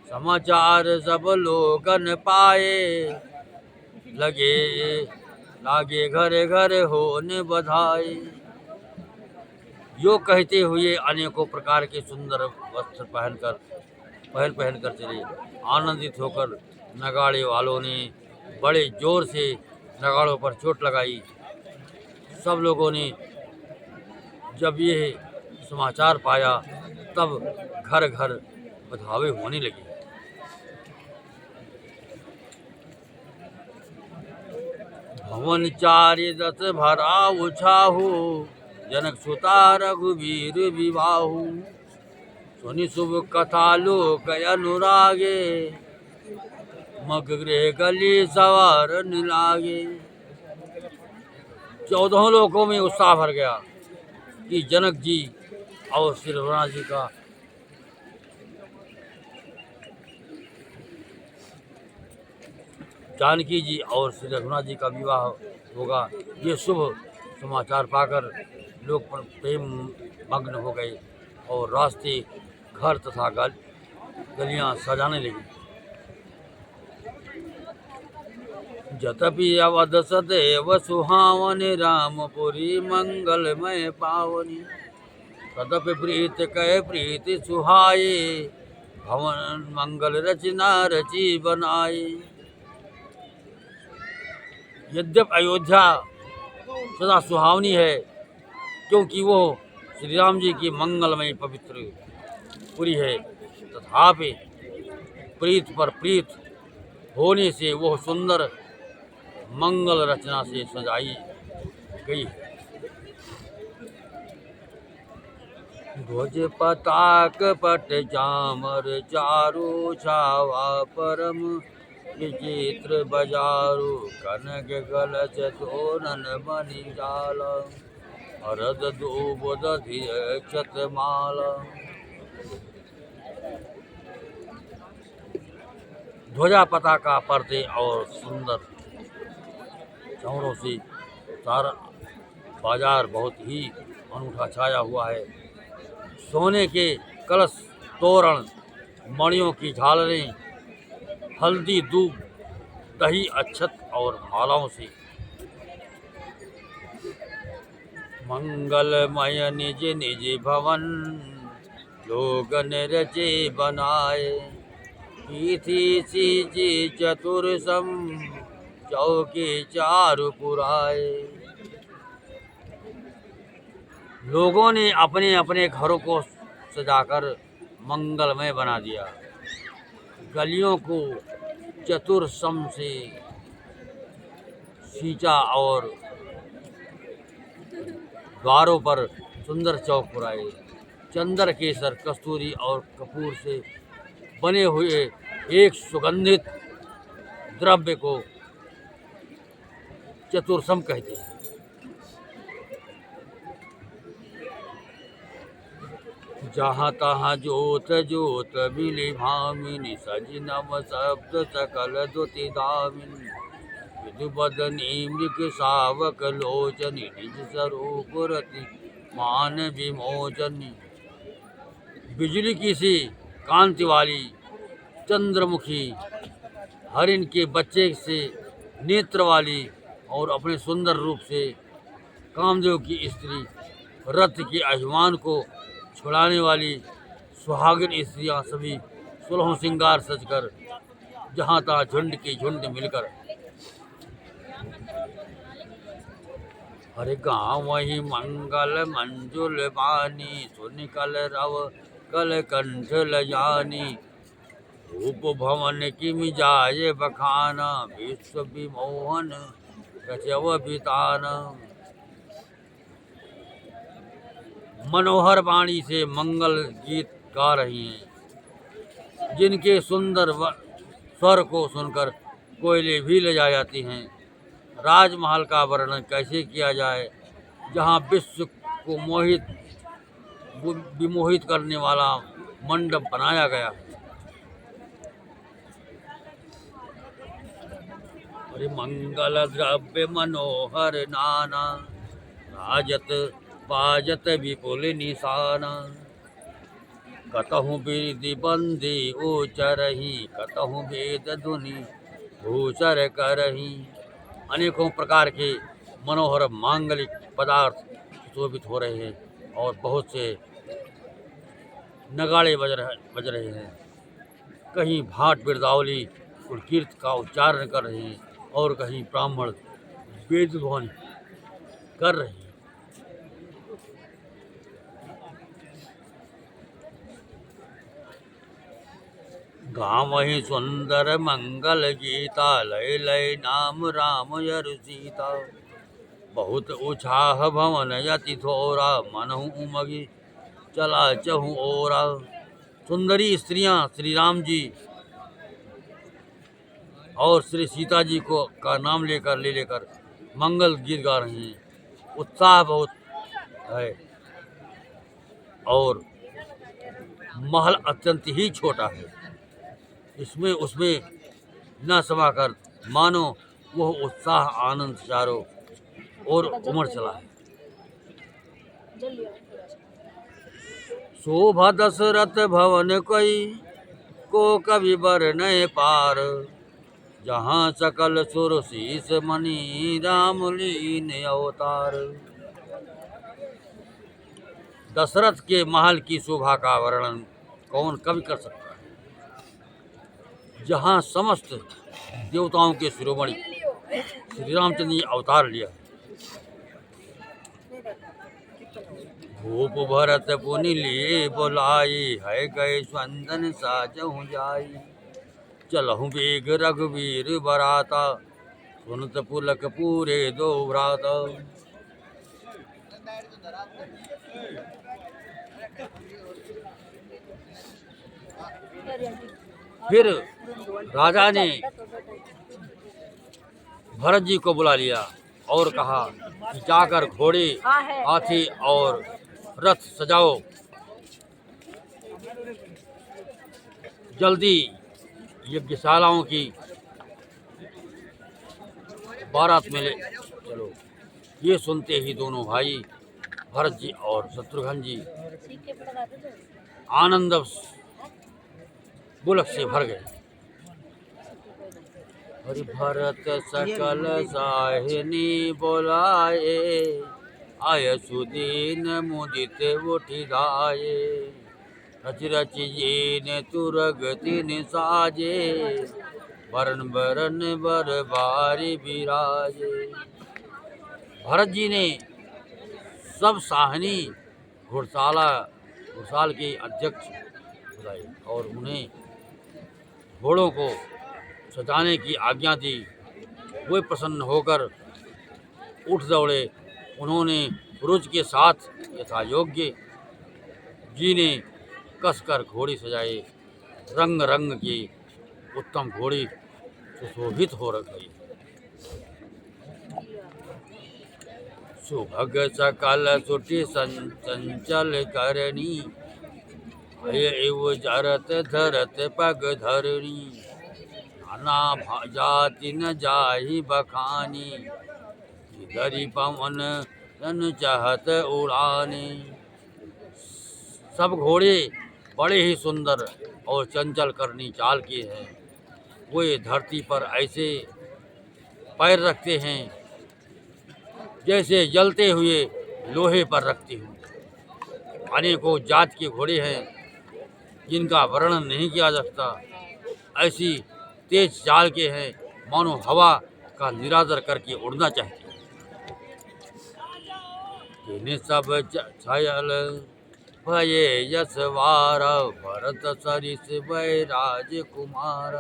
समाचार सब लोगन पाए, लागे घर घर होने बधाई। यो कहते हुए अनेकों प्रकार के सुंदर वस्त्र पहनकर चले। आनंदित होकर नगाड़े वालों ने बड़े जोर से नगाड़ों पर चोट लगाई। सब लोगों ने जब ये समाचार पाया तब घर घर बधावे होने लगे। भवन चारि दस भरा उछाहु, जनक सुता रघुवीर विवाहु। सुनि शुभ कथा लोक अनुरागे, मग गृह गली सवार लागे। 14 लोकों में उत्साह भर गया कि जनक जी और श्री रघुनाथ जी का जानकी जी और श्री रघुनाथ जी का विवाह होगा। ये शुभ समाचार पाकर लोग प्रेम मग्न हो गए और रास्ते घर तथा गलियां सजाने लगी। जतपि अवध सदैव सुहावन, रामपुरी मंगलमय पावनी। तदपि प्रीत कह प्रीति सुहाए, भवन मंगल रचना रची बनाए। यद्यप अयोध्या सदा सुहावनी है, क्योंकि वो श्री राम जी की मंगलमय पवित्र पुरी है, तथापि प्रीत पर प्रीत होने से वह सुंदर मंगल रचना से सजाई गई है। ध्वज पताक पट चामर चारु, छावा परम विचित्र बजारू। कनक कलश तोरण मणि जाला, हरद दूब दधि अक्षत माला। ध्वजा पताका पर्दे और सुंदर चावरों से सारा बाजार बहुत ही अनूठा छाया हुआ है। सोने के कलश, तोरण, मणियों की झालरें, हल्दी, दूब, दही, अक्षत और मालाओं से मंगलमय निज निज भवन, लोगन रचे बनाए। पीथी सीजी चतुरसम, चौके चारु पुराए। लोगों ने अपने अपने घरों को सजाकर मंगलमय बना दिया। गलियों को चतुरसम से सींचा और द्वारों पर सुंदर चौक पुराए। चंदर, केसर, कस्तूरी और कपूर से बने हुए एक सुगंधित द्रव्य को चतुरसम कहते हैं। जहाँ तहाँ जोत जोत मिली भामिनी, सजी नव शब्द सकल दुति धामिनी। विधु बदनी मृग सावक लोचनी, निज स्वरूप रति मान विमोचनी। बिजली की सी कांति वाली चंद्रमुखी, हरिण के बच्चे से नेत्र वाली और अपने सुंदर रूप से कामदेव की स्त्री, रथ के अभिमान को छुड़ाने वाली सुहागिन स्त्रियां सभी 16 श्रृंगार सजकर जहाँ तहाँ झुंड के झुंड मिलकर। हरे गाँव वही मंगल मंजुल बानी, सुन कल रव कल कंठ लजानी। रूप भवन की मिजाए बखाना, विश्व विमोहन रचव बिताना। मनोहर वाणी से मंगल गीत गा रही हैं, जिनके सुंदर स्वर को सुनकर कोयले भी ले जा जाती हैं। राजमहल का वर्णन कैसे किया जाए, जहाँ विश्व को विमोहित करने वाला मंडप बनाया गया है। अरे मंगल द्रव्य मनोहर नाना, राजत बाजत विपुल निशाना। कतहु बिरधि बंदी उचरही, कतहु वेद धुनि भूचर करही। अनेकों प्रकार के मनोहर मांगलिक पदार्थ शोभित हो रहे हैं और बहुत से नगाड़े बज रहे हैं। कहीं भाट बिरदावली कुलकीर्त का उच्चारण कर रहे हैं और कहीं ब्राह्मण वेद ध्वनि कर रहे हैं। गाँव ही सुंदर मंगल गीता, लय लय नाम राम यरु सीता। बहुत उछाह भवन यति थोरा, मनहु उमगी चला चहु ओरा। सुंदरी स्त्रियां श्री राम जी और श्री सीता जी को का नाम लेकर मंगल गीत गा रहे हैं। उत्साह बहुत है और महल अत्यंत ही छोटा है। इसमें उसमें न समाकर मानो वह उत्साह आनंद चारों और उमड़ चला है। शोभा दशरथ भवन कोई को कवि बर नए पार, जहाँ सकल सुर शीस मणि राम लीन अवतार। दशरथ के महल की शोभा का वर्णन कौन कवि कर सकता है, जहाँ समस्त देवताओं के शिरोमणि श्री रामचंद्र जी अवतार लिया। भूप भरत पुनि लिए बोलाई, है गए स्वंदन साजहु जाई। चलहु बेग रघुवीर बराता, सुनत पुलक पूरे दो भ्राता। फिर राजा ने भरत जी को बुला लिया और कहा कि जाकर घोड़े, हाथी और रथ सजाओ, जल्दी यज्ञशालाओं की बारात में ले चलो। ये सुनते ही दोनों भाई भरत जी और शत्रुघ्न जी आनंद बुलक से भर गए। हरि भरत सकल साहिनी बोलाए, आय सुदीन मुदित उठि धाये। रच रच जीन तुरग तिन साजे, बरन बरन बर बारी बिराजे। भरत जी ने सब साहनी घुड़साल के अध्यक्ष बुलाए और उन्हें घोड़ों को सजाने की आज्ञा दी। वे प्रसन्न होकर उठ दौड़े। उन्होंने रुच के साथ यथा योग्य जी ने कसकर घोड़ी सजाए। रंग रंग की उत्तम घोड़ी सुशोभित हो रही। सुभग सकल सुटी चंचल करनी, एव जरत धरत पग धरनी। नाना जाति न जाहि बखानी, जिधरि पवन तन चाहत उड़ानी। सब घोड़े बड़े ही सुंदर और चंचल करनी चाल के हैं। वे धरती पर ऐसे पैर रखते हैं जैसे जलते हुए लोहे पर रखते हूँ। अनेकों जात के घोड़े हैं जिनका वर्णन नहीं किया जा सकता। ऐसी तेज चाल के हैं मानो हवा का निरादर करके उड़ना चाहते हैं। तिन्हें सब छयल भये यशवार, भरत सरिस भय राजकुमार।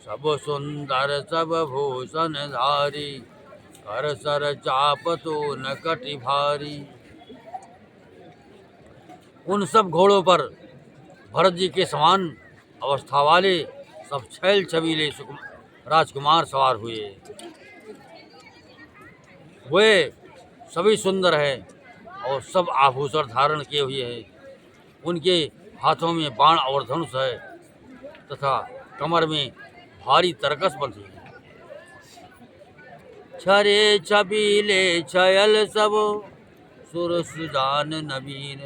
सब सुंदर सब भूषण धारी, कर सर चाप तो न कटि भारी। उन सब घोड़ों पर भरत जी के समान अवस्था वाले सब छैल छबीले राजकुमार सवार हुए। वे सभी सुंदर हैं और सब आभूषण धारण किए हुए हैं। उनके हाथों में बाण और धनुष है तथा कमर में भारी तरकस बंधी है। छरे छबीले छयल सब, सुर सुजान नवीन।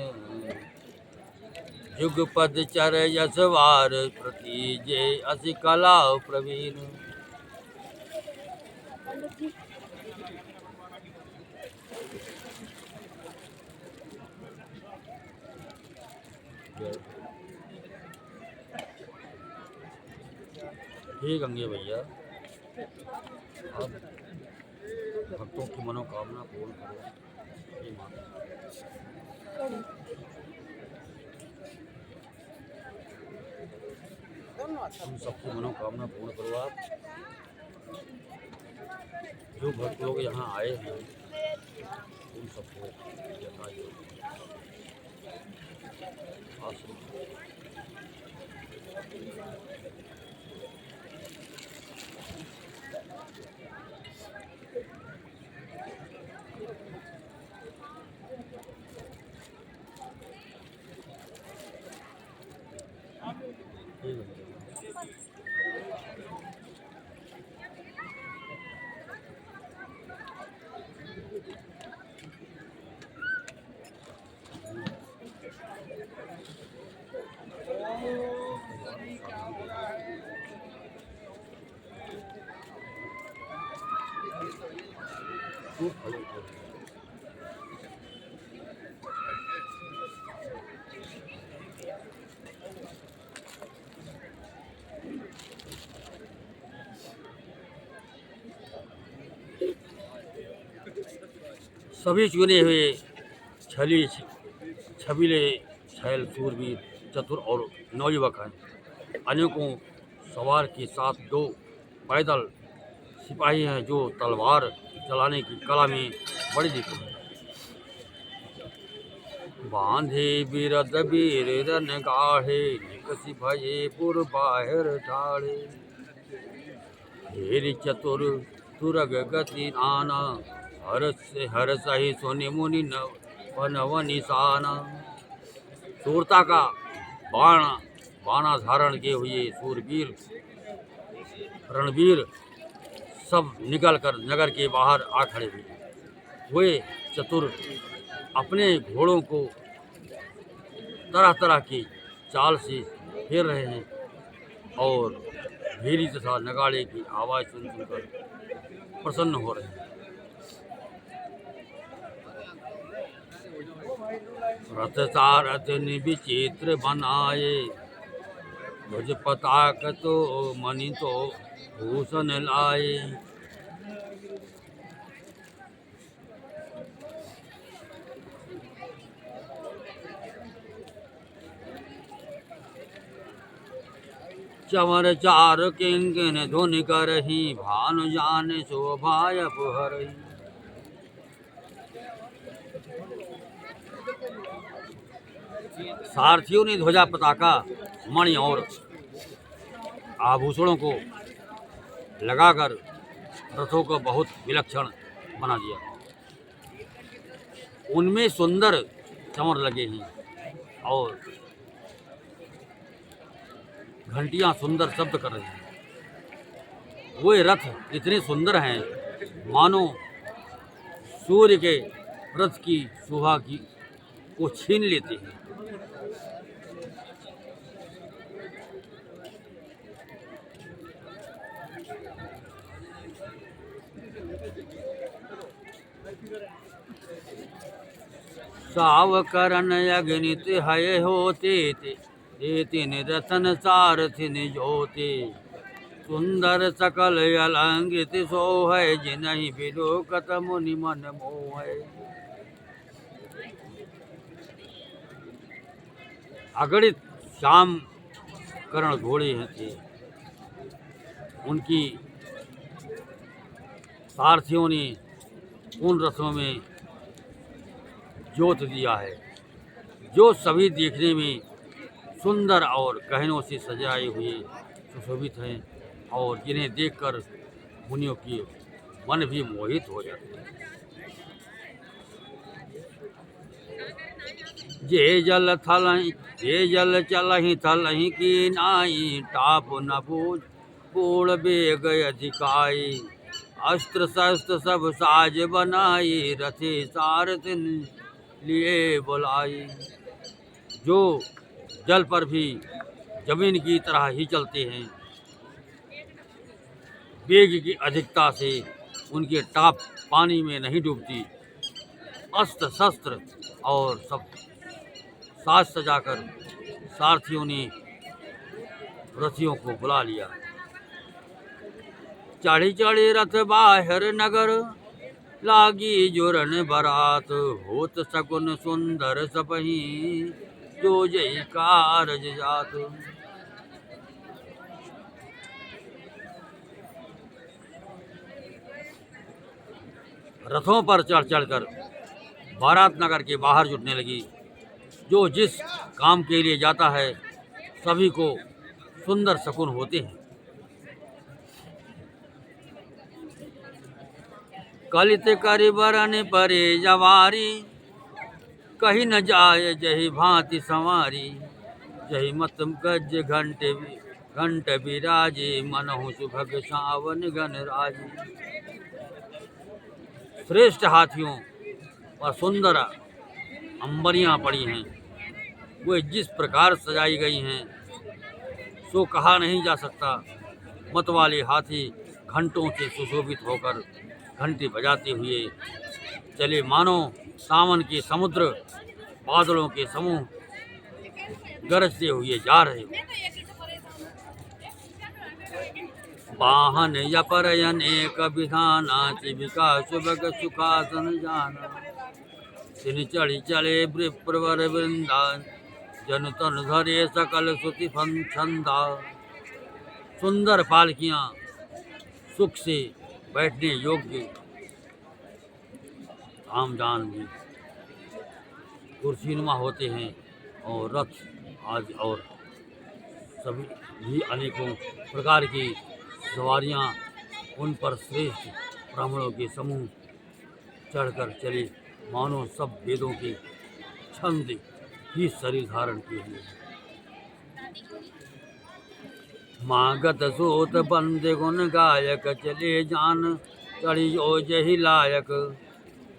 जुगपद चर यशवार, प्रति जे असि कला प्रवीण। हे गंगे भैया, अब भक्तों की मनोकामना पूर्ण करो। हे माता, हम सबकी मनोकामना पूर्ण करो आप। जो भक्त लोग यहाँ आए हैं उन सबको यथायोग्य आश्रम खूब फलों को सभी चुने हुए छबीले छैल सूरवीर चतुर और नौयुवक हैं। अनेकों सवार के साथ 2 पैदल सिपाही हैं जो तलवार चलाने की कला में बड़ी निपुण हैं। बांधे बिरद वीर रन गाढ़े निकसि भये पुर बाहिर ठाड़े हेरि चतुर तुरग गति नाना हर सही सुनि मुनि नव निशाना। सूरता का बाणा धारण किए हुए सूरवीर रणवीर सब निकल कर नगर के बाहर आ खड़े हुए। वे चतुर अपने घोड़ों को तरह तरह की चाल से फेर रहे हैं और भेरी तथा नगाड़े की आवाज़ सुनकर प्रसन्न हो रहे हैं। रथ सारथ विचित्र बनाए ध्वज पताक तो मणि तो भूषण लाए। चवर चार किंकिन धुनि करही भानु जान शोभाय पुहरही। सारथियों ने ध्वजा पताका मणि और आभूषणों को लगाकर रथों को बहुत विलक्षण बना दिया। उनमें सुंदर चमर लगे हैं और घंटियां सुंदर शब्द कर रही हैं। वे रथ इतने सुंदर हैं मानो सूर्य के रथ की शोभा को छीन लेते हैं। सावकरन अग्नित हय होते तिन रतन सारथिन जोते। सुंदर सकल अलंकृत सोहै जिनहि विलोकत मुनि मन मोहै। अगणित श्याम करण घोड़े थे। उनकी सारथियों ने उन रथों में जोत दिया है जो सभी देखने में सुंदर और गहनों से सजाए हुए सुशोभित हैं और जिन्हें देखकर मुनियों की मन भी मोहित हो जाते हैं। जे जल चलहि थलहि की नाई टाप न बूझ पूर्ण बेग अधिकाई। अस्त्र शस्त्र सब साज बनाई रथे सारथिन लिए बुलाई। जो जल पर भी जमीन की तरह ही चलते हैं। वेग की अधिकता से उनकी टाप पानी में नहीं डूबती। अस्त्र शस्त्र और सब साज सजाकर सारथियों ने रथियों को बुला लिया। चढ़ी चढ़ी रथ बाहर नगर लागी जोरन बरात। होत सकुन सुंदर सपही जो जय कारज जात। रथों पर चढ़ चढ़कर बारात नगर के बाहर जुटने लगी। जो जिस काम के लिए जाता है सभी को सुंदर शकुन होते हैं। कलित करि बरन परे जवारी, कहीं न जाय जही भांति संवारी। जही मत गज घंट बिराजे, मनहु सुभग सावन गण राजी। श्रेष्ठ हाथियों पर सुंदर अंबरियां पड़ी हैं, वे जिस प्रकार सजाई गई हैं सो कहा नहीं जा सकता। मत वाले हाथी घंटों से सुशोभित होकर घंटी बजाते हुए चले, मानो सावन के समुद्र बादलों के समूह गरजते हुए जा रहे हो। वाहन यपरयन एक विधाना, चिविका सुभग सुखासन जाना। तिन चढ़ी चले प्रवर वृंदा, जन तन धरे सकल सुति छंदा। सुंदर पालकियां सुख से बैठने योग्य आमदान भी कुर्सीनुमा होते हैं, और रथ आदि और सभी भी अनेकों प्रकार की सवारियां उन पर श्रेष्ठ ब्राह्मणों के समूह चढ़कर चले, मानो सब वेदों के छंद ही शरीर धारण किए हुए। मागत सोत बंदे गुण गायक, चले जान चढ़ी ओ जही लायक।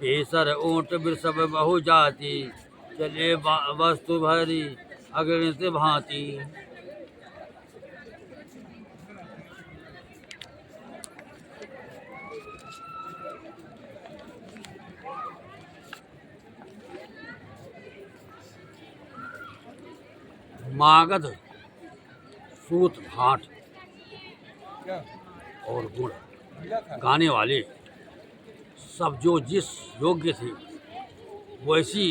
पेसर ऊंट वृषभ बहु जाति, चले वस्तु भरी अगणित भांति। मागध सूत भाट क्या और गुण मिला था? गाने वाले सब जो जिस योग्य थे वैसी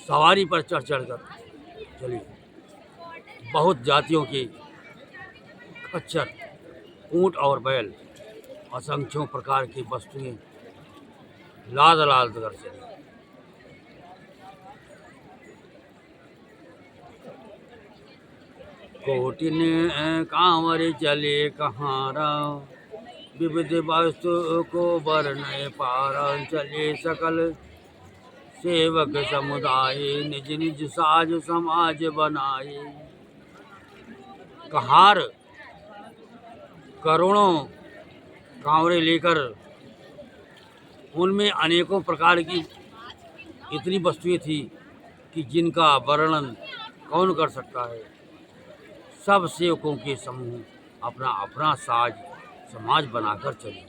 सवारी पर चढ़ चढ़कर चली। बहुत जातियों के खच्चर, ऊंट और बैल, असंख्यों प्रकार की वस्तुएं लाद लाद कर चली। कोटिन कांवर चले कहारा, विविध वस्तु को बरने पारा। चले सकल सेवक समुदाय, निज निज साज समाज बनाए। कहार करोड़ों कांवरे लेकर उनमें अनेकों प्रकार की इतनी वस्तुएं थी कि जिनका वर्णन कौन कर सकता है। सब सेवकों के समूह अपना अपना साज समाज बनाकर चले।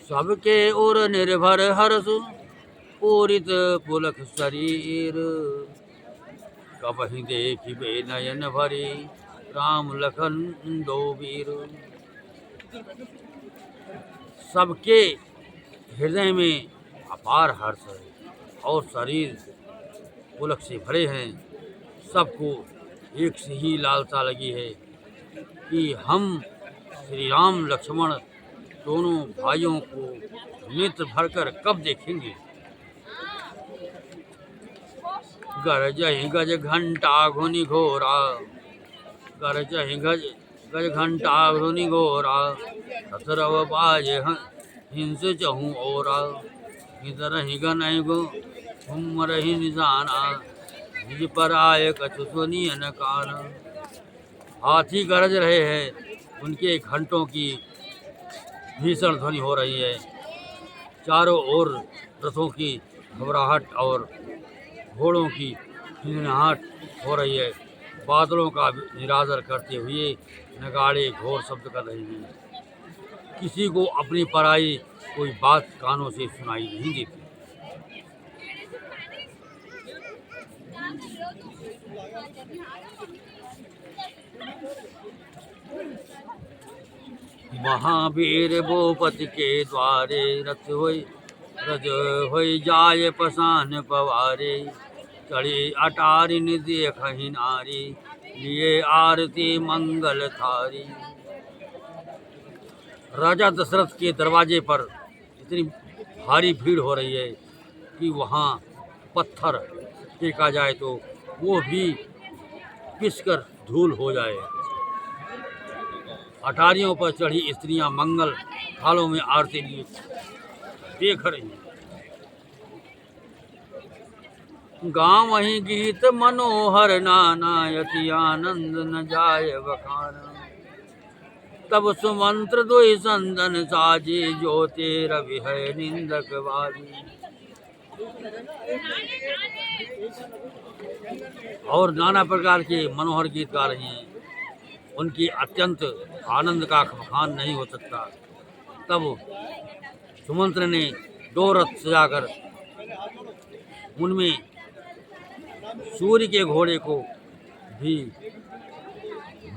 सबके ओर निर्भर हर्ष, पूरित पुलक शरीर। कबहि देखिबे नयन भरी, राम लखन दो वीर। सबके हृदय में अपार हर्ष है और शरीर पुलक से भरे हैं। सबको एक से ही लालसा लगी है कि हम श्री राम लक्ष्मण दोनों भाइयों को नेत्र भरकर कब देखेंगे। गरजहि गज घंटा घुनि घोरा, गरजहि गज घंटा घुनि घोरा। सतरव बाजे हिंस चहु ओरा, हितरहि गनहि गो घुमरहि निशाना। निज पराय कछु सुनिय न काना। हाथी गरज रहे हैं, उनके घंटों की भीषण ध्वनि हो रही है। चारों ओर रथों की घबराहट और घोड़ों की हिनहाट हो रही है। बादलों का निरादर करते हुए नगाड़े घोर शब्द कर रहे हैं। किसी को अपनी पराई कोई बात कानों से सुनाई नहीं देती। महावीर भूपति के द्वारे, रथ होई जाय पसान पवारे। चढ़ी अटारी देखहि नारी, लिए आरती मंगल थारी। राजा दशरथ के दरवाजे पर इतनी भारी भीड़ हो रही है कि वहाँ पत्थर फेंका जाए तो वो भी पिसकर धूल हो जाए। अटारियों पर चढ़ी स्त्रियां मंगल थालों में आरती लिए देख रही हैं। गाँव वही गीत मनोहर नाना यति आनंद न जाय बखाना। तब सुमंत्र दुई संदन साजी ज्योति रवि है निंदक बाजी। और नाना प्रकार के मनोहर गीत गा रही हैं। उनकी अत्यंत आनंद का बखान नहीं हो सकता। तब सुमंत्र ने 2 रथ सजाकर उनमें सूर्य के घोड़े को भी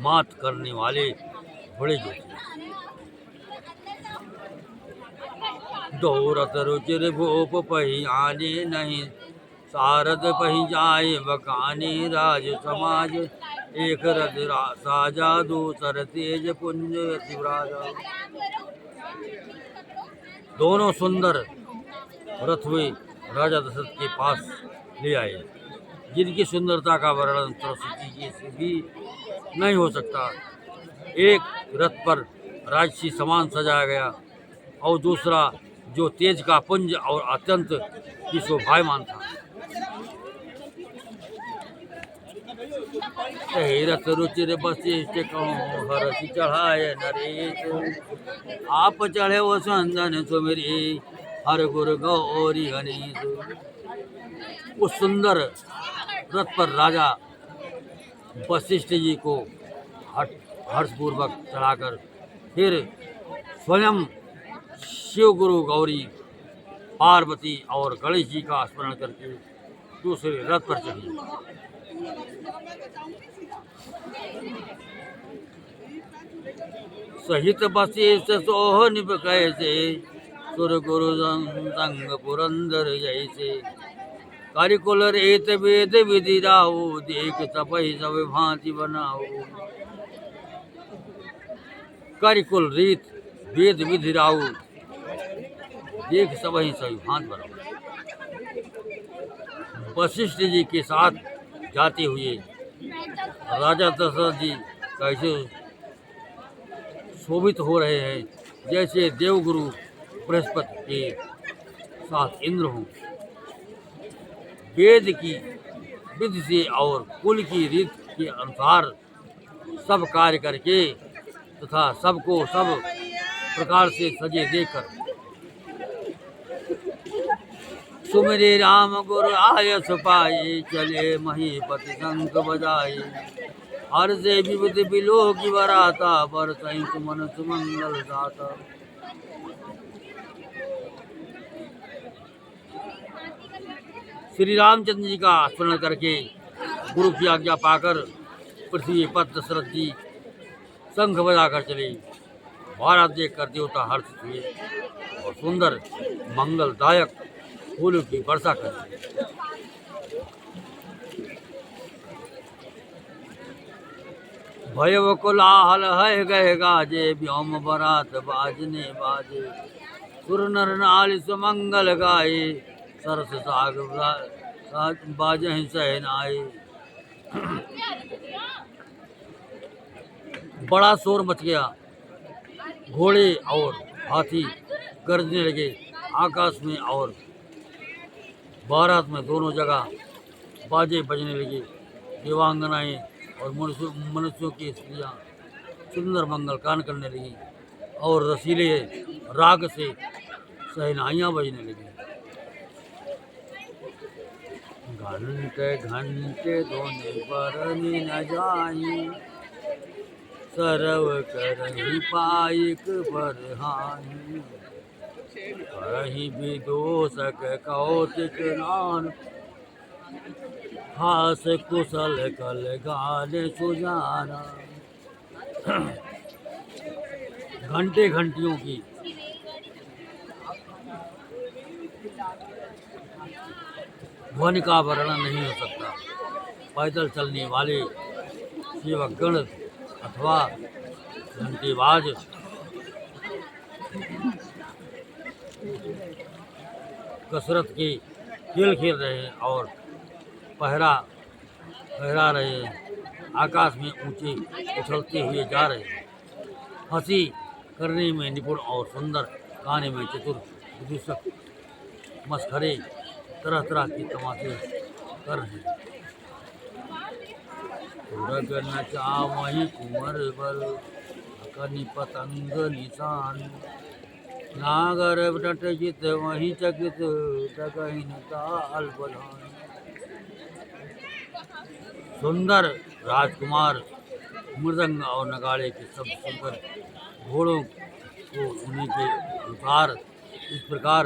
मात करने वाले घोड़े जो थे। 2 रथ रुचिर भूप पही आने नहीं सारद पही जाए बकाने। राज समाज एक रथ साजा दूसर तेज पुंज शिवराजा। दोनों सुंदर रथ वे राजा दशरथ के पास ले आए, जिनकी सुंदरता का वर्णन सरस्वती से भी नहीं हो सकता। एक रथ पर राजसी सामान सजाया गया और दूसरा जो तेज का पुंज और अत्यंत ही शोभायमान था। रथ रुचिर वशिष्ठ कहूँ हरषि चढ़ाए नरेश। आप चढ़े वो संदन सुमिरी हर गुरु गौरी गणेश। उस सुंदर रथ पर राजा वशिष्ठ जी को हर्षपूर्वक चढ़ाकर फिर स्वयं शिव गुरु गौरी पार्वती और गणेश जी का स्मरण करके दूसरे रथ पर चढ़ी। सहित वशिष्ठ सोह निप कैसे सुर गुरु संग पुरंदर जैसे। कारिकुल रेत वेद विधि राऊ देख तपहि सब भांति बनाओ। कारिकुल रीत वेद विधि राऊ देख सबहि सभी भांति बनाओ। वशिष्ठ जी के साथ जाते हुए राजा दशरथ जी कैसे शोभित हो रहे हैं, जैसे देवगुरु बृहस्पति के साथ इंद्र हों। वेद की विधि से और कुल की रीत के अनुसार सब कार्य करके तथा सबको सब प्रकार से सजे देकर सुमिरे राम गुरु आयस पाए। चले महीपति शंख बजाए हर से विविध बिलो की वराता पर संयुक्त मन सुमंगल दाता। श्री रामचंद्र जी का स्मरण करके गुरु की आज्ञा पाकर पृथ्वी पर दशरथ जी शंख बजाकर चले। बारात देखकर देवता हर्षित हुए और सुंदर मंगलदायक फूलों की वर्षा कर। भयव कोलाहल है गए गाजे व्योम बरात बाजने बाजे। सुर नर नाल सुमंगल गाए सरस साग बाजहि सहनाए। बड़ा शोर मच गया, घोड़े और हाथी गरजने लगे। आकाश में और बारात में दोनों जगह बाजे बजने लगे। देवांगनाएं और मनुष्यों की स्त्रियां सुंदर मंगल गान करने लगी और रसीले राग से सहनाइयाँ बजने लगी। घंटे घंटे धोने पर न जाई सरव करही पाइक बरहानी। करही विदोषक कौतिक नान हास कुशल कल गाने सुजाना। घंटे घंटियों की ध्वनि का वर्णन नहीं हो सकता। पैदल चलने वाले सेवकगण अथवा घंटीबाज कसरत की खेल खेल रहे हैं और पहरा रहे हैं, आकाश में ऊंचे उछलते हुए जा रहे हैं। हंसी करने में निपुण और सुंदर, गाने में चतुर, विदूषक, मस्खरे, तरह तरह की तमाशे कर रहे हैं। तुरग नचा वही कुंवर बल, कनि पतंग निशान, नागर नट जित वही चकित, डगहिन ताल बधान। सुंदर राजकुमार मृदंग और नगाड़े के शब्द सुनकर घोड़ों को उन्हीं के अनुसार इस प्रकार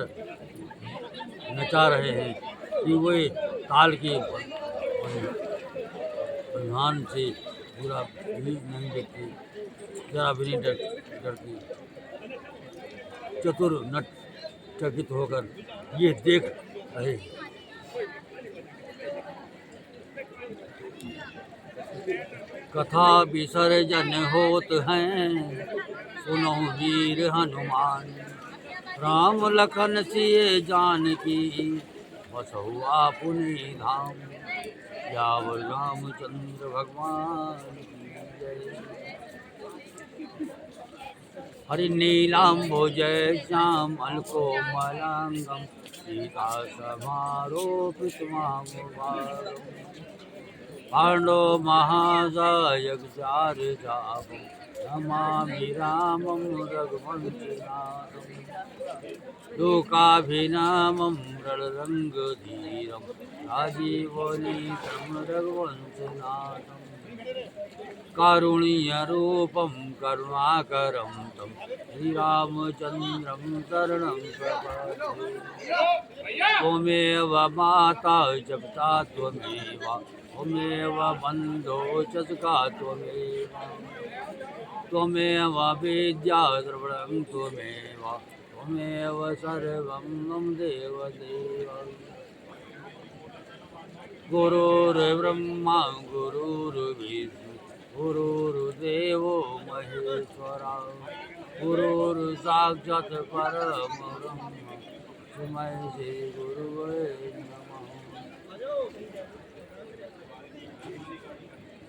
नचा रहे हैं कि वे ताल के बंधन से पूरा भी नहीं देखते, जरा भी नहीं डरती। चतुर नट चकित होकर ये देख रहे हैं। कथा विसर्जन होत हैं, सुनो वीर हनुमान, राम लखन सिए जानकी, बसहु आपुनि धाम। जावर रामचंद्र भगवान की जय। हरि नीलाम्बुजय श्यामल कोमलांगम, सीता समारोपित महामुभारम। पांडव महासायक चारुचापं, नमामि रामं रघुवंशनाथं। लोकाभिरामं रणरङ्गधीरं, राजीवनीतं रघुवंशनाथं। कारुण्यरूपं करुणाकरं तं, श्रीरामचन्द्रं शरणं प्रपद्ये। त्वमेव माता च पिता त्वमेव, त्वमेव बन्धो च सखा त्वमेव। त्वमेव विद्या द्रविणं त्वमेव, त्वमेव सर्वं मम देवदेव। गुरुर्ब्रह्मा गुरुर्विष्णु, गुरुर्देवो महेश्वरा, गुरुर्साक्षात् परब्रह्म, तस्मै श्री गुरुवे नमः।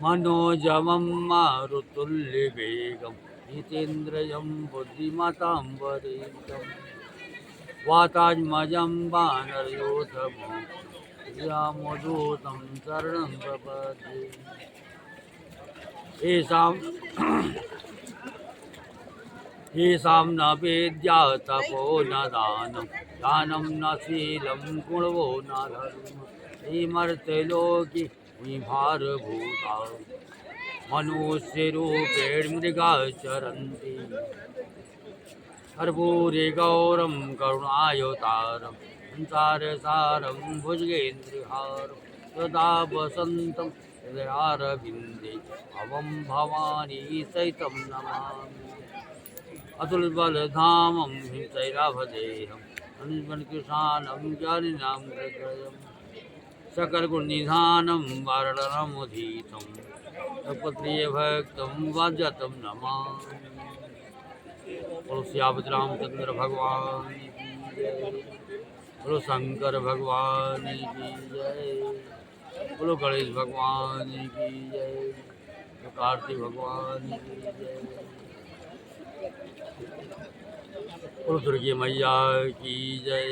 मनोजवं मारुतुल्यवेगं, जितेन्द्रियं बुद्धिमतां वरिष्ठं। वातात्मजं वानरयूथमुख्यं, श्रियामदूतं शरणं प्रपद्ये। येषां न विद्या तपो न दानं, दानं न शीलं गुणवो न धर्मः। श्रीमर्त्यलोके विभारभूता, मनुष्यरूपेण मृगाः चरन्ति। कर्पूरगौरं करुणावतारं, संसारसारं भुजगेन्द्रहारं, सदा वसन्तं हृदयारविन्दे, भवं भवानी सहितं नमामि। अतुलबलधामं हिंसैरावदेहं, हनुमन्कृशानं ज्ञानिनां हृदयम्। सकलगुणनिधानं वारणरमुदीतं, तत्प्रियभक्तं वाजतं नमामि। बोलो सियापति रामचंद्र भगवान की जय। बोलो शंकर भगवान की जय। बोलो गणेश भगवान की जय। बोलो कार्तिक भगवान की जय। बोलो दुर्गे मैया की जय।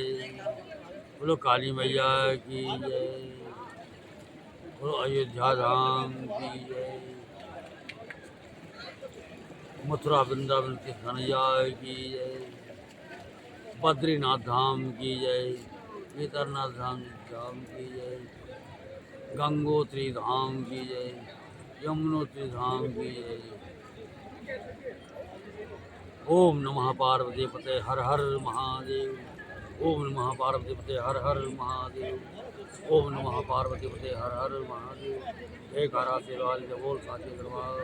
बोलो काली मैया की जय। बोलो अयोध्या धाम की जय। मथुरा वृंदावन के कन्हैया की जय। बद्रीनाथ धाम की जय। केदारनाथ धाम की जय। गंगोत्री धाम की जय। यमुनोत्री धाम की जय। ओम नमः पार्वती पते हर हर महादेव। ओम नमः पार्वती पते हर हर महादेव। ओम नमः पार्वती पते हर हर महादेव। एक हरा से वाली बोल साचे दरबार।